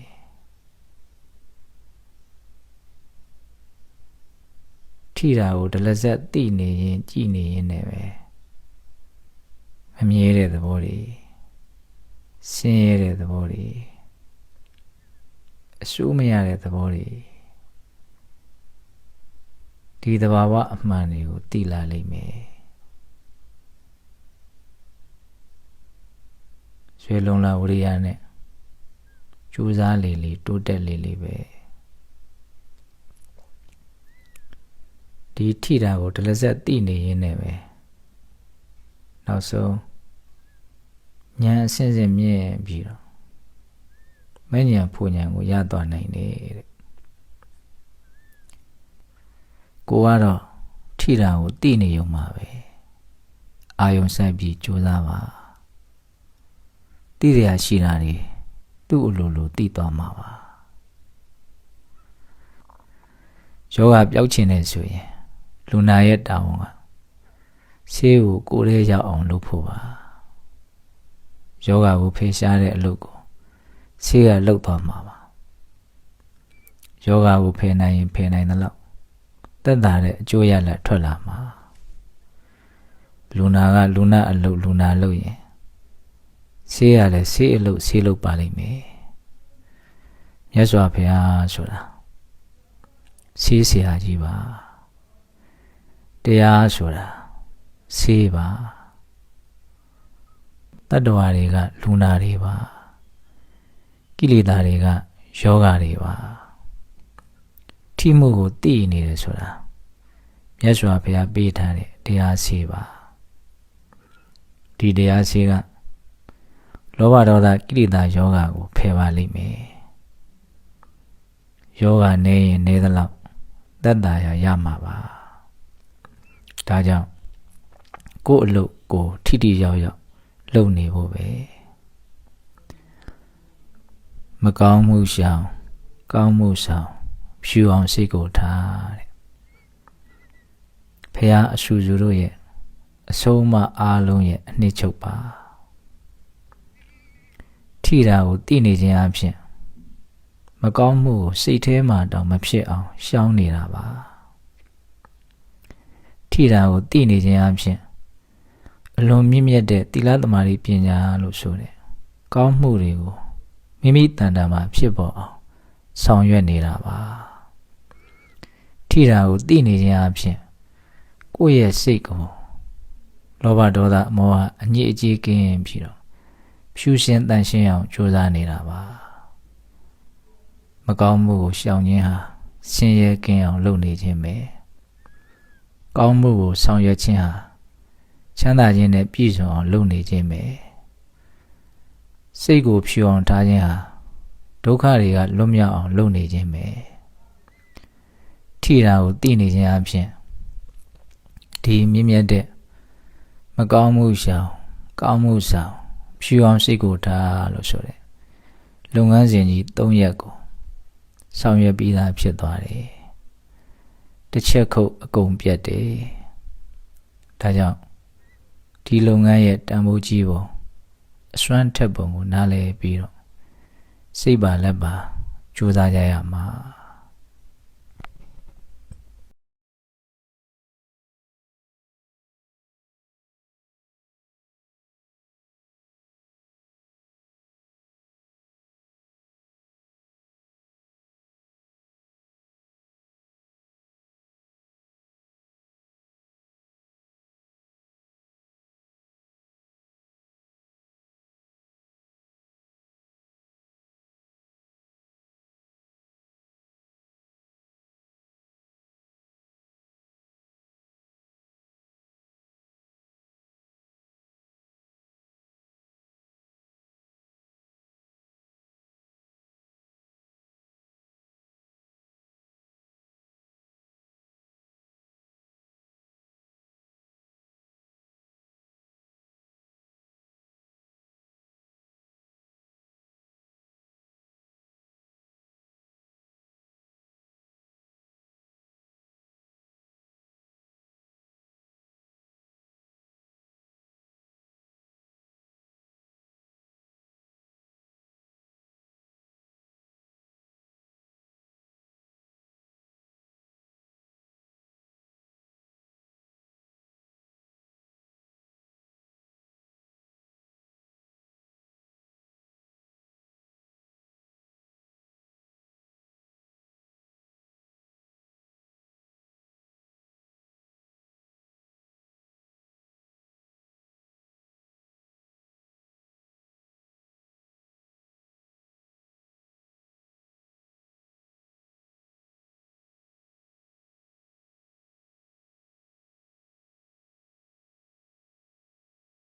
ထိတာကိုဒလဇက်သိနေရင်ကြည်နေရင်လည်းပဲမမြဲတဲ့သဘောတွေဆင်းရဲတဲ့သဘောတွေအရှုံးမရတဲ့သဘောတွေဒီသဘာဝအမှန်တွေကိုသိလာလိမ့်မယ်ရွှေလုံးလာဝရိယနဲ့ကြိုးစားလေတိုးတက်လေပဲဒီထိတာကိုဒလဇက်သိနေရင်းနဲ့ပဲနောက်ဆုံးဉာဏ်အစဉ်စဉ်မြင့်ပြီးတော့မဉဏ်ဖူဉဏ်ကိုရသွားနိုင်တယ်တဲ့ကိုကတော့ထိတာကိုသိနေရုံပါပဲအာယုံစိုက်ပြီးကြိုးစားပါသိရရှိတာတွေသူ့အလိုသိသွားမှာပါယောဂပျောက်ခြင်းနဲ့ဆိုရင်လူနာရဲ့တာဝန်ကဆေးကိုယ်ထဲရောက်အောင်လုပ်ဖို့ပါယောဂကိုဖေရှားတဲ့အလုပ်ကိုဆေးကလုပ်သွားမှာပါယောဂကိုဖယ်နိုင်ရင်ဖယ်နိုင်သလောက်သက်သာတဲ့အကျိုးရလဒ်ထွက်လာမှာလူနာကလူနာအလုပ်လူနာလုပ်ရင်ဆေးရလည်းဆေးအလုပ်ဆေးလုပ်ပါလိမ့်မယ်မြတ်စွာဘုရားဆိုတာဆေးဆရာကြီးပါတရားဆိုတာဆေးပါတတ္တဝါတွေကလူနာတွေပါကိလေသာတွေကယောဂတွေပါထိမှုကိုသိနေတယ်ဆိုတာမြတ်စွာဘုရားပေးထားတဲ့တရားဆေးပါဒီတရားဆေးကလောဘဒေါသကိလေသာယောဂကိုဖယ်ပါလိမ့်မယ်ယောဂနေရင်နေသလောက်သက်သာရမှာပါဒါကြောင့်ကိုယ်အလုပ်ကိုထိထိရောက်ရောက်လုပ်နေဖို့ပဲမကောင်းမှုရှောင်ကောင်းမှုဆောင်ဖြူအောင်စိတ်ကိုထားတဲ့ဖះအဆူစုတို့ရဲ့အဆုံးအမအားလုံးရဲ့အနှစ်ချုပ်ပါထိတာကိုသိနေခြင်းအဖြစ်မကောင်းမှုကိုစိတ်ထဲမှာတောင်မဖြစ်အောင်ရှောင်နေတာပါထိတာကိုသိနေခြင်းအဖြစ်အလွန်မြင့်မြတ်တဲ့သီလသမารိပညာလို့ဆိုတယ်ကောင်းမှုတွေကိုမိမိတန်တာမှာဖြစ်ပေါ်အောင်ဆောင်ရွက်နေတာပါထိတာကိုသိနေခြင်းအဖြစ်ကိုယ့်ရဲ့စိတ်ကိုလောဘဒေါသမောဟအညစ်အကြေးကင်းပြီးတော့ဖြူရှင်တန်ရှင်းအောင်ကြိုးစားနေတာပါမကောင်းမှုကိုရှောင်ခြင်းဟာဆင်းရဲကင်းအောင်လုပ်နေခြင်းပဲကောင်းမှုကိုဆောင်ရွက်ခြင်းဟာချမ်းသာခြင်းနဲ့ပြည့်စုံအောင်လုပ်နေခြင်းပဲစိတ်ကိုဖြူအောင်ထားခြင်းဟာဒုက္ခတွေကလွတ်မြောက်အောင်လုပ်နေခြင်းပဲထိတာကိုသိနေခြင်းအပြင်ဒီမြင့်မြတ်တဲ့မကောင်းမှုရှောင်ကောင်းမှုဆောင်ဖြူအောင်စိတ်ကိုထားလို့ဆိုတယ်လုပ်ငန်းစဉ်ကြီး3ရက်ကိုဆောင်ရွက်ပြီးသားဖြစ်သွားတယ်တစ်ချက်ခုတ်အကုန်ပြတ်တယ်ဒါကြောင့်ဒီလုပ်ငန်းရဲ့တန်ဖိုးကြီးပုံအစွမ်းထက်ပုံကိုနားလည်ပြီးတော့ စိတ်ပါလက်ပါကြိုးစားကြရမှာ